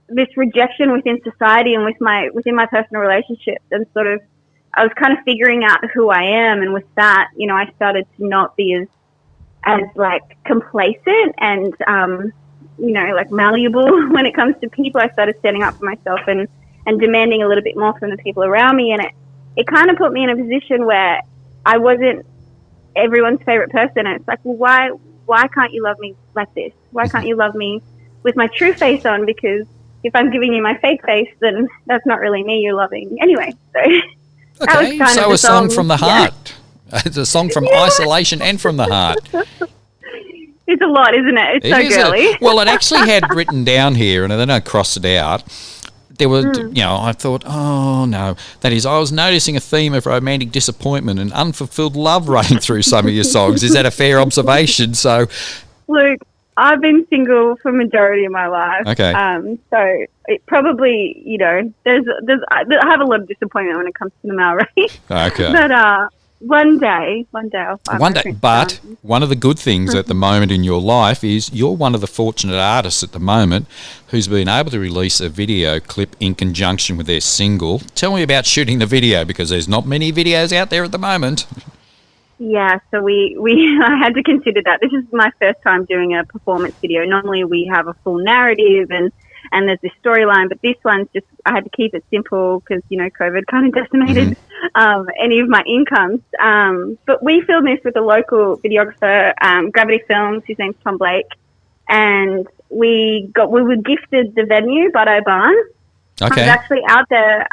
this rejection within society and within my personal relationships, and sort of I was kind of figuring out who I am, and with that, I started to not be as like complacent and like malleable when it comes to people. I started standing up for myself and demanding a little bit more from the people around me, and it kind of put me in a position where I wasn't everyone's favorite person. And it's like, well, why can't you love me like this? Why can't you love me with my true face on? Because if I'm giving you my fake face, then that's not really me you're loving. Anyway, so that was kind of a song from the heart. It's a song from isolation and from the heart. It's a lot, isn't it? It's so girly. Well, it actually had written down here, and then I crossed it out. There was, I thought, oh no. That is, I was noticing a theme of romantic disappointment and unfulfilled love running through some of your songs. Is that a fair observation? So, look, I've been single for majority of my life. Okay. So it probably, I have a lot of disappointment when it comes to the male race. Okay. But one day I'll find But one of the good things at the moment in your life is you're one of the fortunate artists at the moment who's been able to release a video clip in conjunction with their single. Tell me about shooting the video, because there's not many videos out there at the moment. Yeah, so I had to consider that. This is my first time doing a performance video. Normally we have a full narrative and there's this storyline, but this one's just, I had to keep it simple because, COVID kind of decimated any of my incomes. But we filmed this with a local videographer, Gravity Films, his name's Tom Blake, and we were gifted the venue, Butto Barn. Okay. I was actually out there.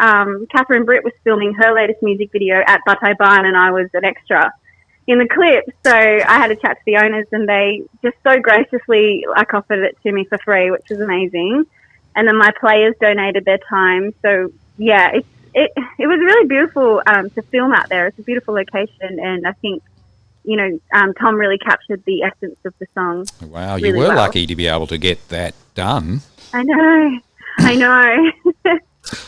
Catherine Britt was filming her latest music video at Butto Barn, and I was an extra in the clip. So I had a chat to the owners, and they just so graciously offered it to me for free, which was amazing. And then my players donated their time. So yeah, it was really beautiful to film out there. It's a beautiful location, and I think Tom really captured the essence of the song. Wow, really you were well. lucky to be able to get that done. I know.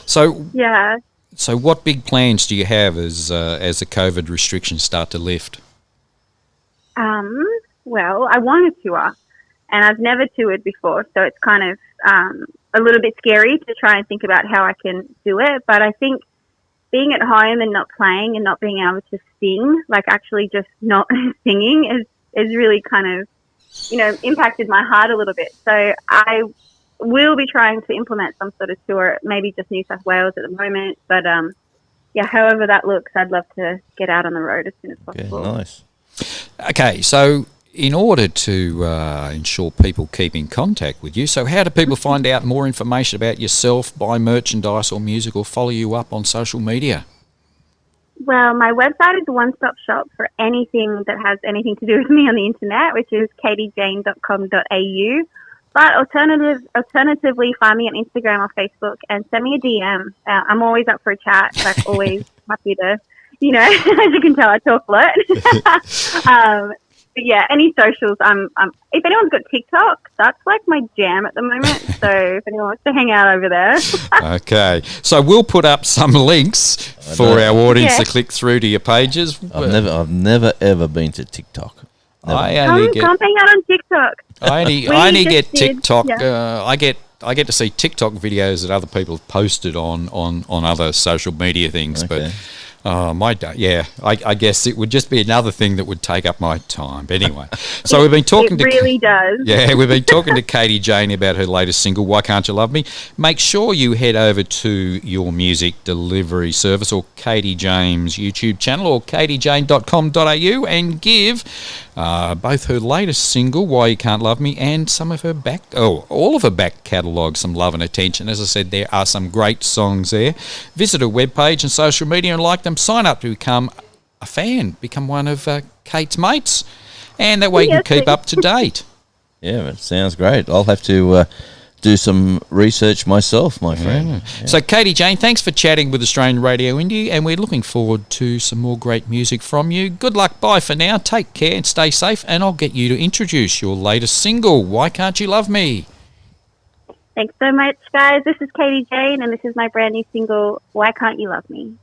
So Yeah. So what big plans do you have as the COVID restrictions start to lift? Well, I want to tour, and I've never toured before, so it's kind of a little bit scary to try and think about how I can do it. But I think being at home and not playing and not being able to sing, like actually just not singing, is really kind of, impacted my heart a little bit. So I will be trying to implement some sort of tour, maybe just New South Wales at the moment. But however that looks, I'd love to get out on the road as soon as possible. Yeah, nice. Okay, so in order to ensure people keep in contact with you, so how do people find out more information about yourself, buy merchandise or music, or follow you up on social media? Well, my website is a one-stop shop for anything that has anything to do with me on the internet, which is katiejayne.com.au. But alternatively, find me on Instagram or Facebook and send me a DM. I'm always up for a chat, like always happy to, as you can tell, I talk a lot. But yeah, any socials. If anyone's got TikTok, that's like my jam at the moment. So if anyone wants to hang out over there. Okay. So we'll put up some links for our audience to click through to your pages. I've never ever been to TikTok. Never. Come hang out on TikTok. I only get did, TikTok. yeah. I get to see TikTok videos that other people have posted on other social media things, Okay. but I guess it would just be another thing that would take up my time. But anyway, so we've been talking It really does. Yeah, we've been talking to Katie Jayne about her latest single, Why Can't You Love Me? Make sure you head over to your music delivery service or Katie Jayne's YouTube channel or katiejayne.com.au and give both her latest single, Why You Can't Love Me, and some of her all of her back catalogue some love and attention. As I said, there are some great songs there. Visit her webpage and social media and like them. Sign up to become a fan, become one of Kate's mates, and that way you can keep up to date. Yeah, it sounds great. I'll have to do some research myself, my friend. Yeah. So, Katie Jayne, thanks for chatting with Australian Radio Indie, and we're looking forward to some more great music from you. Good luck. Bye for now. Take care and stay safe, and I'll get you to introduce your latest single, Why Can't You Love Me? Thanks so much, guys. This is Katie Jayne, and this is my brand new single, Why Can't You Love Me?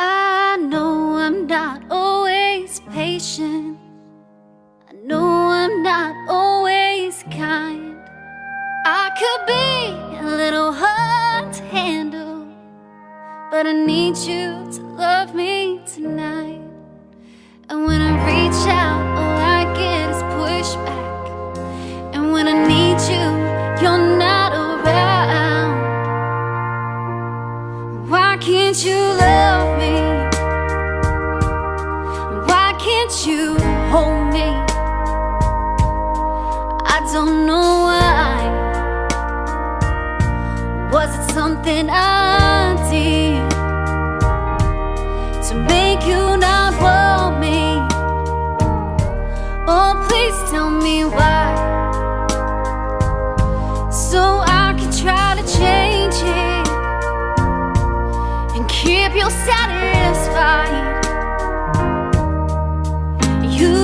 I know I'm not always patient. I know I'm not always kind. I could be a little hard to handle, but I need you to love me tonight. And when I reach out, all I get is pushback. And when I need you, you're not around. Why can't you love me? Why can't you hold me? I don't know why. Was it something I did to make you not want me? Oh, please tell me why, so I can try to change it and keep you satisfied. You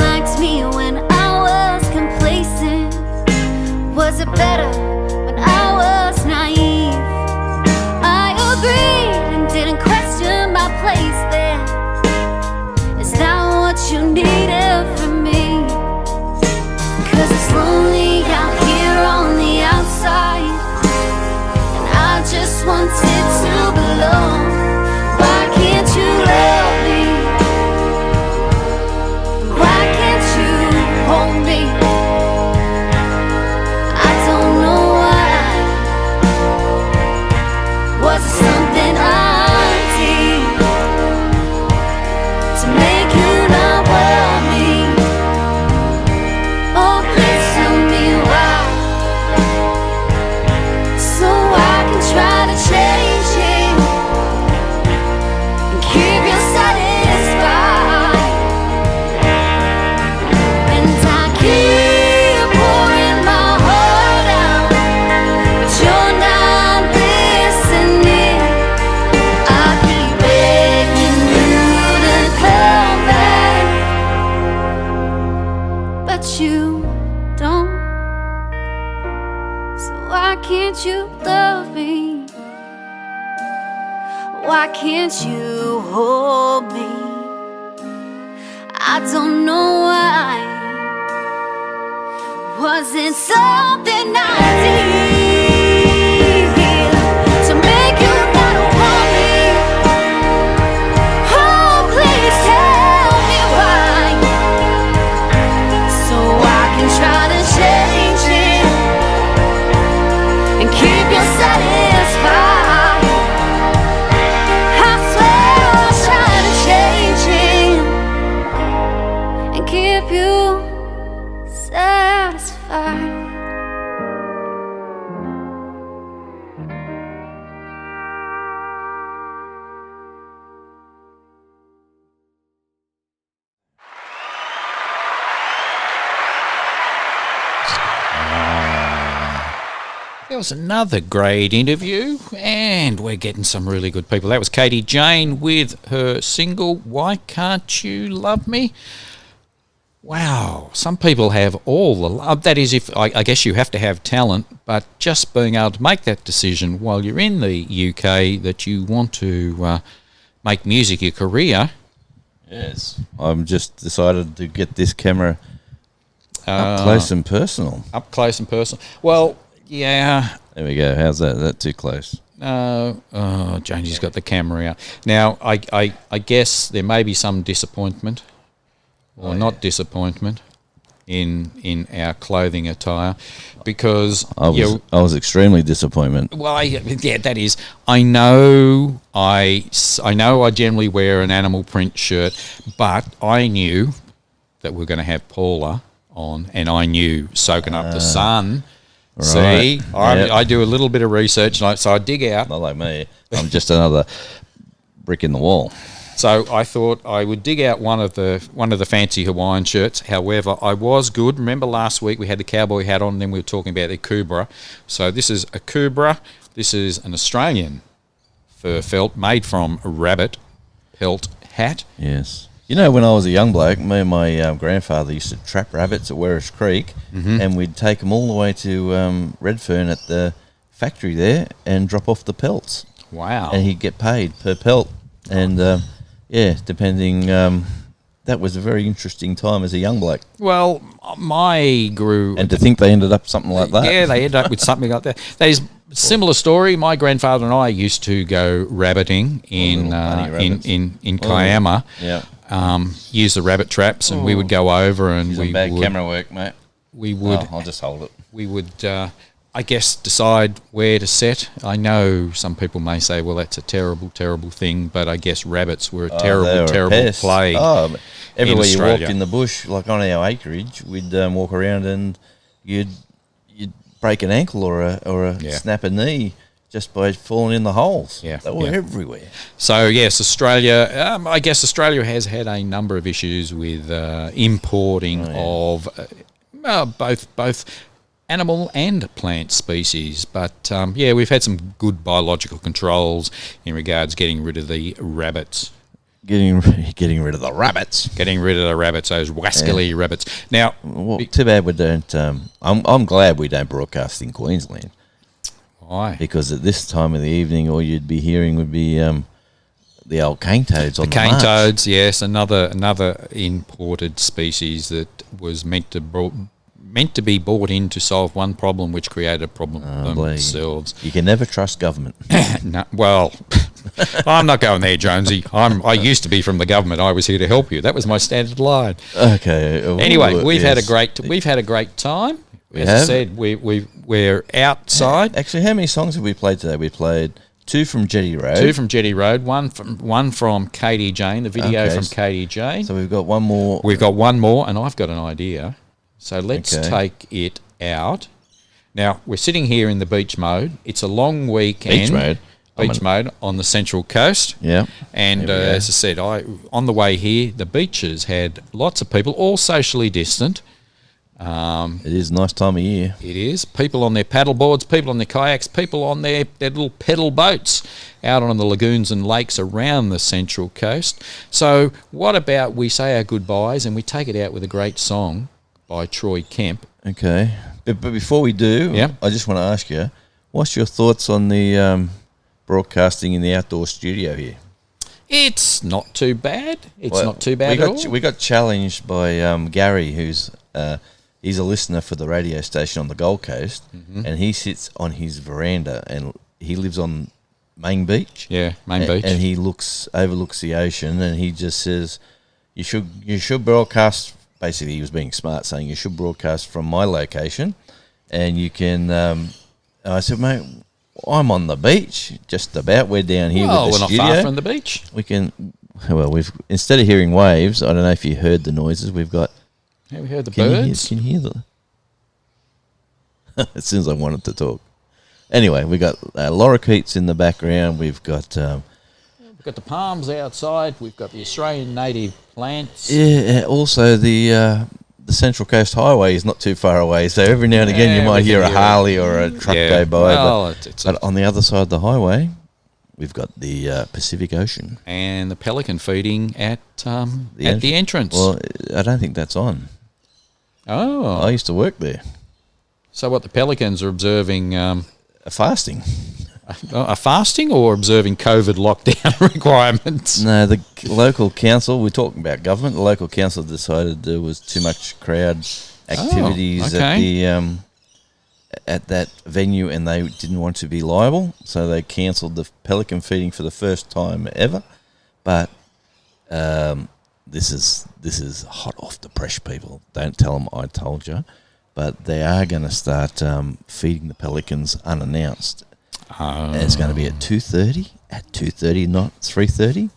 liked me when I was complacent. Was it better when I was naive? I agreed and didn't question my place there. Is that what you needed from me? 'Cause it's lonely out here on the outside, and I just wanted to belong. Why can't you love me? Why can't you hold me? I don't know why. Was it something I did to make you not want me? Oh, please tell me why, so I can try to change it and keep you satisfied. And I keep pouring my heart out, but you're not listening. I keep begging you to come back, but you don't. So why can't you love me? Why can't you hold me? I don't know why. Was it something I did to make you not want me? Oh, please tell me why, so I can try to change it and keep you satisfied. I swear I'll try to change it and keep you satisfied. That was another great interview, and we're getting some really good people. That was Katie Jayne with her single, Why Can't You Love Me? Wow, some people have all the love. That is, if I guess you have to have talent, but just being able to make that decision while you're in the UK that you want to make music your career. Yes, I'm just decided to get this camera up close and personal. Up close and personal. Well, yeah. There we go. How's that? Is that too close? Janie's got the camera out. Now, I guess there may be some disappointment or not disappointment in our clothing attire because I was extremely disappointed. Well, yeah, that is. I know I generally wear an animal print shirt, but I knew that we're going to have Paula on, and I knew soaking up the sun. Right. See, I do a little bit of research, so I dig out. Not like me. I'm just another brick in the wall. So I thought I would dig out one of the fancy Hawaiian shirts. However, I was good. Remember last week we had the cowboy hat on, and then we were talking about the Kubra. So this is a Kubra. This is an Australian fur felt made from a rabbit pelt hat. Yes. You know, when I was a young bloke, me and my grandfather used to trap rabbits at Werris Creek, and we'd take them all the way to Redfern at the factory there and drop off the pelts. Wow. And he'd get paid per pelt. And... yeah, depending. That was a very interesting time as a young bloke. Well, my grew... And to think they ended up something like that. Yeah, they ended up with something like that. There's a similar story. My grandfather and I used to go rabbiting in Kiama. Yeah. Use the rabbit traps, and we would go over and we bad would... camera work, mate. We would... I'll just hold it. We would... I guess, decide where to set. I know some people may say, well, that's a terrible, terrible thing, but I guess rabbits were a terrible plague. Oh, everywhere you Australia. walked in the bush, like on our acreage, we'd walk around and you'd break an ankle or a snap a knee just by falling in the holes. Yeah, they were everywhere. So, yes, Australia, I guess Australia has had a number of issues with importing of both animal and plant species, but we've had some good biological controls in regards getting rid of the rabbits. Getting rid of the rabbits. Getting rid of the rabbits, those wascally rabbits. Now, well, too bad we don't. I'm glad we don't broadcast in Queensland. Why? Because at this time of the evening, all you'd be hearing would be the old cane toads on the cane march. toads. Yes, another imported species that was meant to be brought in to solve one problem, which created a problem themselves. You can never trust government. No, well, I'm not going there, Jonesy. I used to be from the government. I was here to help you. That was my standard line. Okay. Anyway, we've had a great time. As I said, we're outside. Actually, how many songs have we played today? We played 2 from Jetty Road. 2 from Jetty Road. One from Katie Jayne. The video from Katie Jayne. So we've got one more. We've got one more, and I've got an idea. So let's take it out. Now, we're sitting here in the beach mode. It's a long weekend. Beach mode on the Central Coast. Yeah. And as I said, on the way here, the beaches had lots of people, all socially distant. It is a nice time of year. It is. People on their paddle boards, people on their kayaks, people on their little pedal boats out on the lagoons and lakes around the Central Coast. So what about we say our goodbyes and we take it out with a great song by Troy Kemp. Okay. But before we do, I just want to ask you, what's your thoughts on the broadcasting in the outdoor studio here? It's not too bad. Not too bad at all. We got challenged by Gary, who's he's a listener for the radio station on the Gold Coast, and he sits on his veranda, and he lives on Main Beach. Yeah, Main Beach. And he overlooks the ocean, and he just says, you should broadcast. Basically, he was being smart, saying you should broadcast from my location, and you can. I said, mate, I'm on the beach, just about. We're down here with the studio. We're not far from the beach. We can. Well, instead of hearing waves, I don't know if you heard the noises. We've got. Yeah, we heard the birds. Can you hear the? As soon as I wanted to talk. Anyway, we got lorikeets in the background. We've got. We've got the palms outside. We've got the Australian native plants. Yeah. Also, the the Central Coast Highway is not too far away, so every now and again you might hear a Harley or a truck go by. Well, but on the other side of the highway, we've got the Pacific Ocean. And the pelican feeding at the entrance. Well, I don't think that's on. Oh. I used to work there. So what, the pelicans are observing... Fasting. A fasting or observing COVID lockdown requirements? No, the local council, we're talking about government, the local council decided there was too much crowd activities at that venue, and they didn't want to be liable, so they cancelled the pelican feeding for the first time ever. But this is hot off the press, people. Don't tell them I told you. But they are going to start feeding the pelicans unannounced. And it's going to be at 2:30. At 2:30, not 3:30.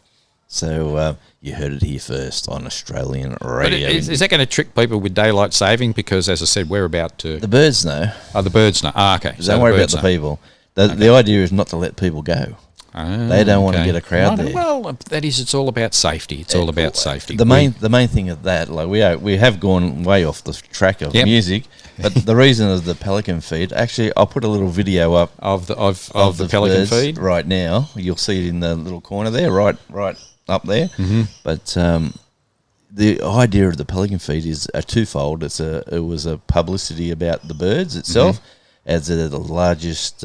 So you heard it here first on Australian radio. Is that going to trick people with daylight saving? Because, as I said, we're about to... The birds know. Oh, the birds know. Ah, okay. Don't worry about the people. The idea is not to let people go. They don't want to get a crowd there. Well, that is, it's all about safety. It's all about safety. The main thing of that, like we have gone way off the track of music, but the reason is the pelican feed. Actually, I'll put a little video up of the pelican feed right now. You'll see it in the little corner there, right up there. Mm-hmm. But the idea of the pelican feed is twofold. It was a publicity about the birds itself, as they're the largest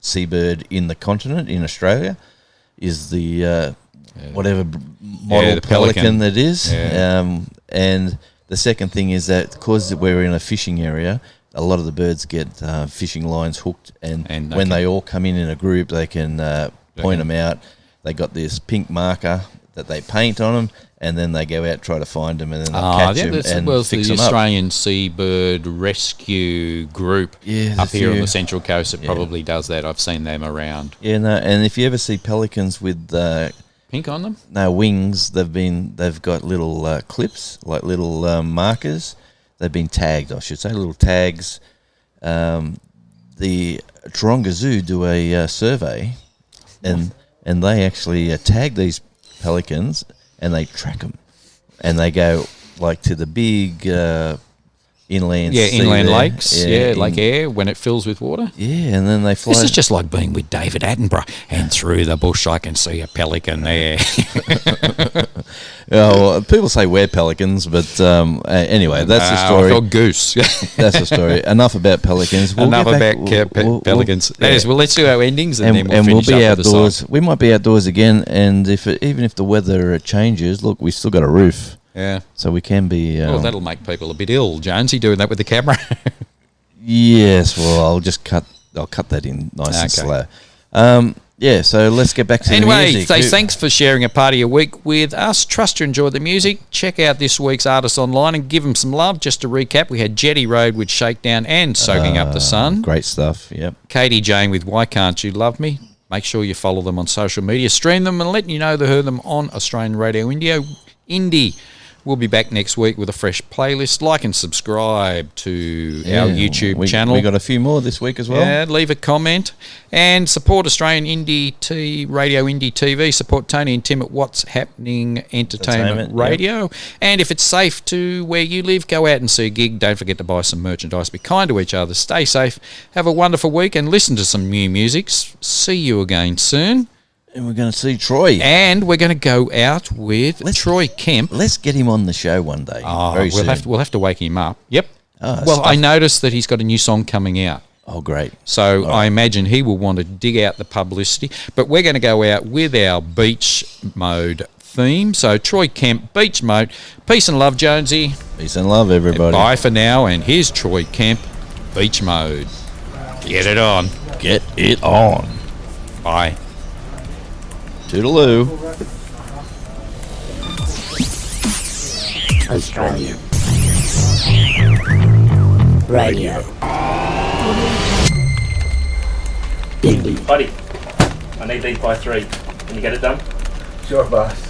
seabird in the continent, in Australia, is the whatever model the pelican that is. Yeah. And the second thing is that because we're in a fishing area, a lot of the birds get fishing lines hooked, and when they all come in a group, they can point them out. They got this pink marker that they paint on them, and then they go out try to find them, and then they catch them and fix them the up. Australian Seabird Rescue Group up here on the Central Coast, it probably does that. I've seen them around. Yeah, no, and if you ever see pelicans with pink on them, no wings, they've got little clips, like little markers. They've been tagged, I should say, little tags. The Taronga Zoo do a survey, and they actually tag these pelicans, and they track them, and they go like to the big inland lakes, Lake Eyre, when it fills with water. Yeah, and then they fly. This is just like being with David Attenborough, and through the bush I can see a pelican there. Well, people say we're pelicans, but anyway, that's the story. Goose. That's the story. Enough about pelicans. Enough about pelicans. Let's do our endings, and then we'll finish be up outdoors. We might be outdoors again, and even if the weather changes, look, we still got a roof. Yeah. So we can be... that'll make people a bit ill, Jonesy, doing that with the camera. Yes, well, I'll cut that in nice and slow. So let's get back to the music. Anyway, say thanks for sharing a part of your week with us. Trust you enjoyed the music. Check out this week's artists online and give them some love. Just to recap, we had Jetty Road with Shakedown and Soaking Up the Sun. Great stuff, yep. Katie Jayne with Why Can't You Love Me. Make sure you follow them on social media. Stream them and let you know they heard them on Australian Radio Indie. We'll be back next week with a fresh playlist. Like and subscribe to our YouTube channel. We got a few more this week as well. Yeah, leave a comment. And support Australian Radio Indie TV. Support Tony and Tim at What's Happening Entertainment Radio. Yep. And if it's safe to where you live, go out and see a gig. Don't forget to buy some merchandise. Be kind to each other. Stay safe. Have a wonderful week and listen to some new music. See you again soon. And we're going to see Troy. And we're going to go out with Troy Kemp. Let's get him on the show one day. We'll have to wake him up. Yep. I noticed that he's got a new song coming out. Oh, great. So I imagine he will want to dig out the publicity. But we're going to go out with our beach mode theme. So Troy Kemp, beach mode. Peace and love, Jonesy. Peace and love, everybody. And bye for now. And here's Troy Kemp, beach mode. Get it on. Get it on. Bye. Toodaloo. Australia Radio. Indie. Buddy, I need these by 3. Can you get it done? Sure, boss.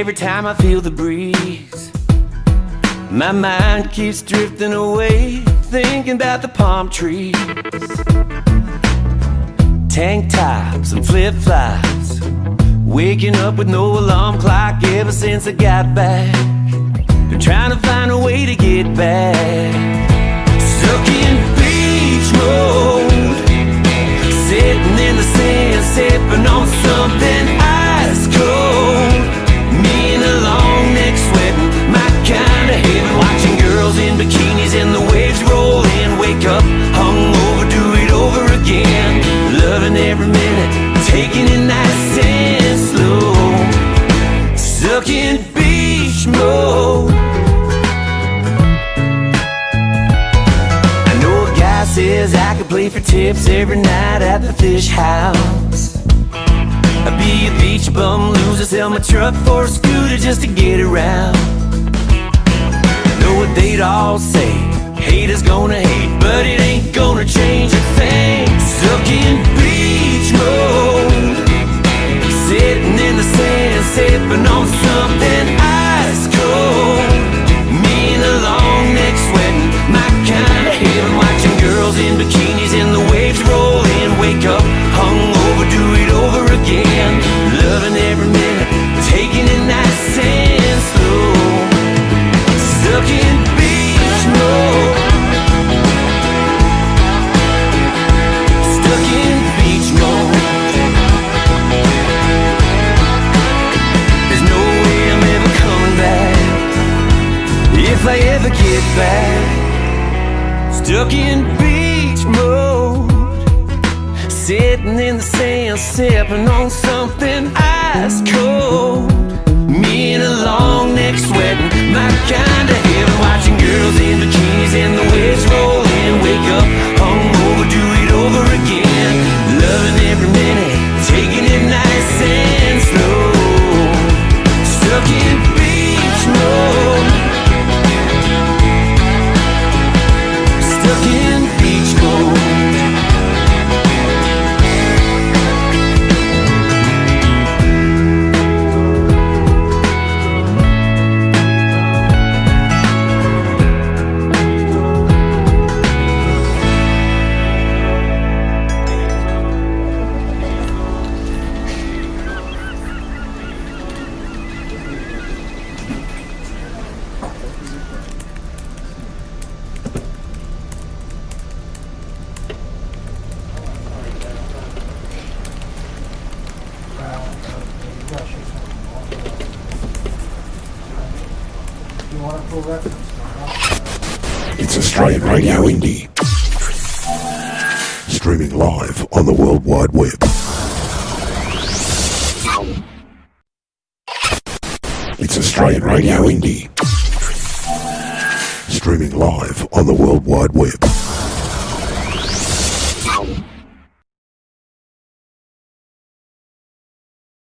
every time I feel the breeze, my mind keeps drifting away, thinking about the palm trees. Tank tops and flip-flops, waking up with no alarm clock ever since I got back. Been trying to find a way to get back. Stuck in beach mode, sitting in the sand, sipping on something ice cold. Me and a long neck sweating, my kind of heaven. Watching girls in bikinis and the waves roll in. Wake up, hungover, do it over again. Loving every minute, taking it nice and slow. Stuck in beach mode. I know a guy says I could play for tips every night at the fish house. I'd be a beach bum loser, sell my truck for a scooter just to get around. Know what they'd all say, haters gonna hate, but it ain't gonna change a thing. Stuck in beach mode, sitting in the sand, sipping on something ice cold. Me and a long neck sweating, my kind of heaven. Watching girls in bikinis and the waves roll in. Wake up, hungover, do it over again. Loving every minute, taking it nice and slow. Stuck in beach mode. Stuck in beach mode. There's no way I'm ever coming back, if I ever get back. Stuck in beach mode, sitting in the sand, sipping on something ice cold. Me in a long neck sweating, my kind of heaven. Watching girls in bikinis and the waves roll in. Wake up, hungover, do it over again. Loving every minute, taking it nice and slow. Stuck in beach mode. Stuck in beach mode. It's Australian Radio Indie. Streaming live on the World Wide Web. It's Australian Radio Indie. Streaming live on the World Wide Web.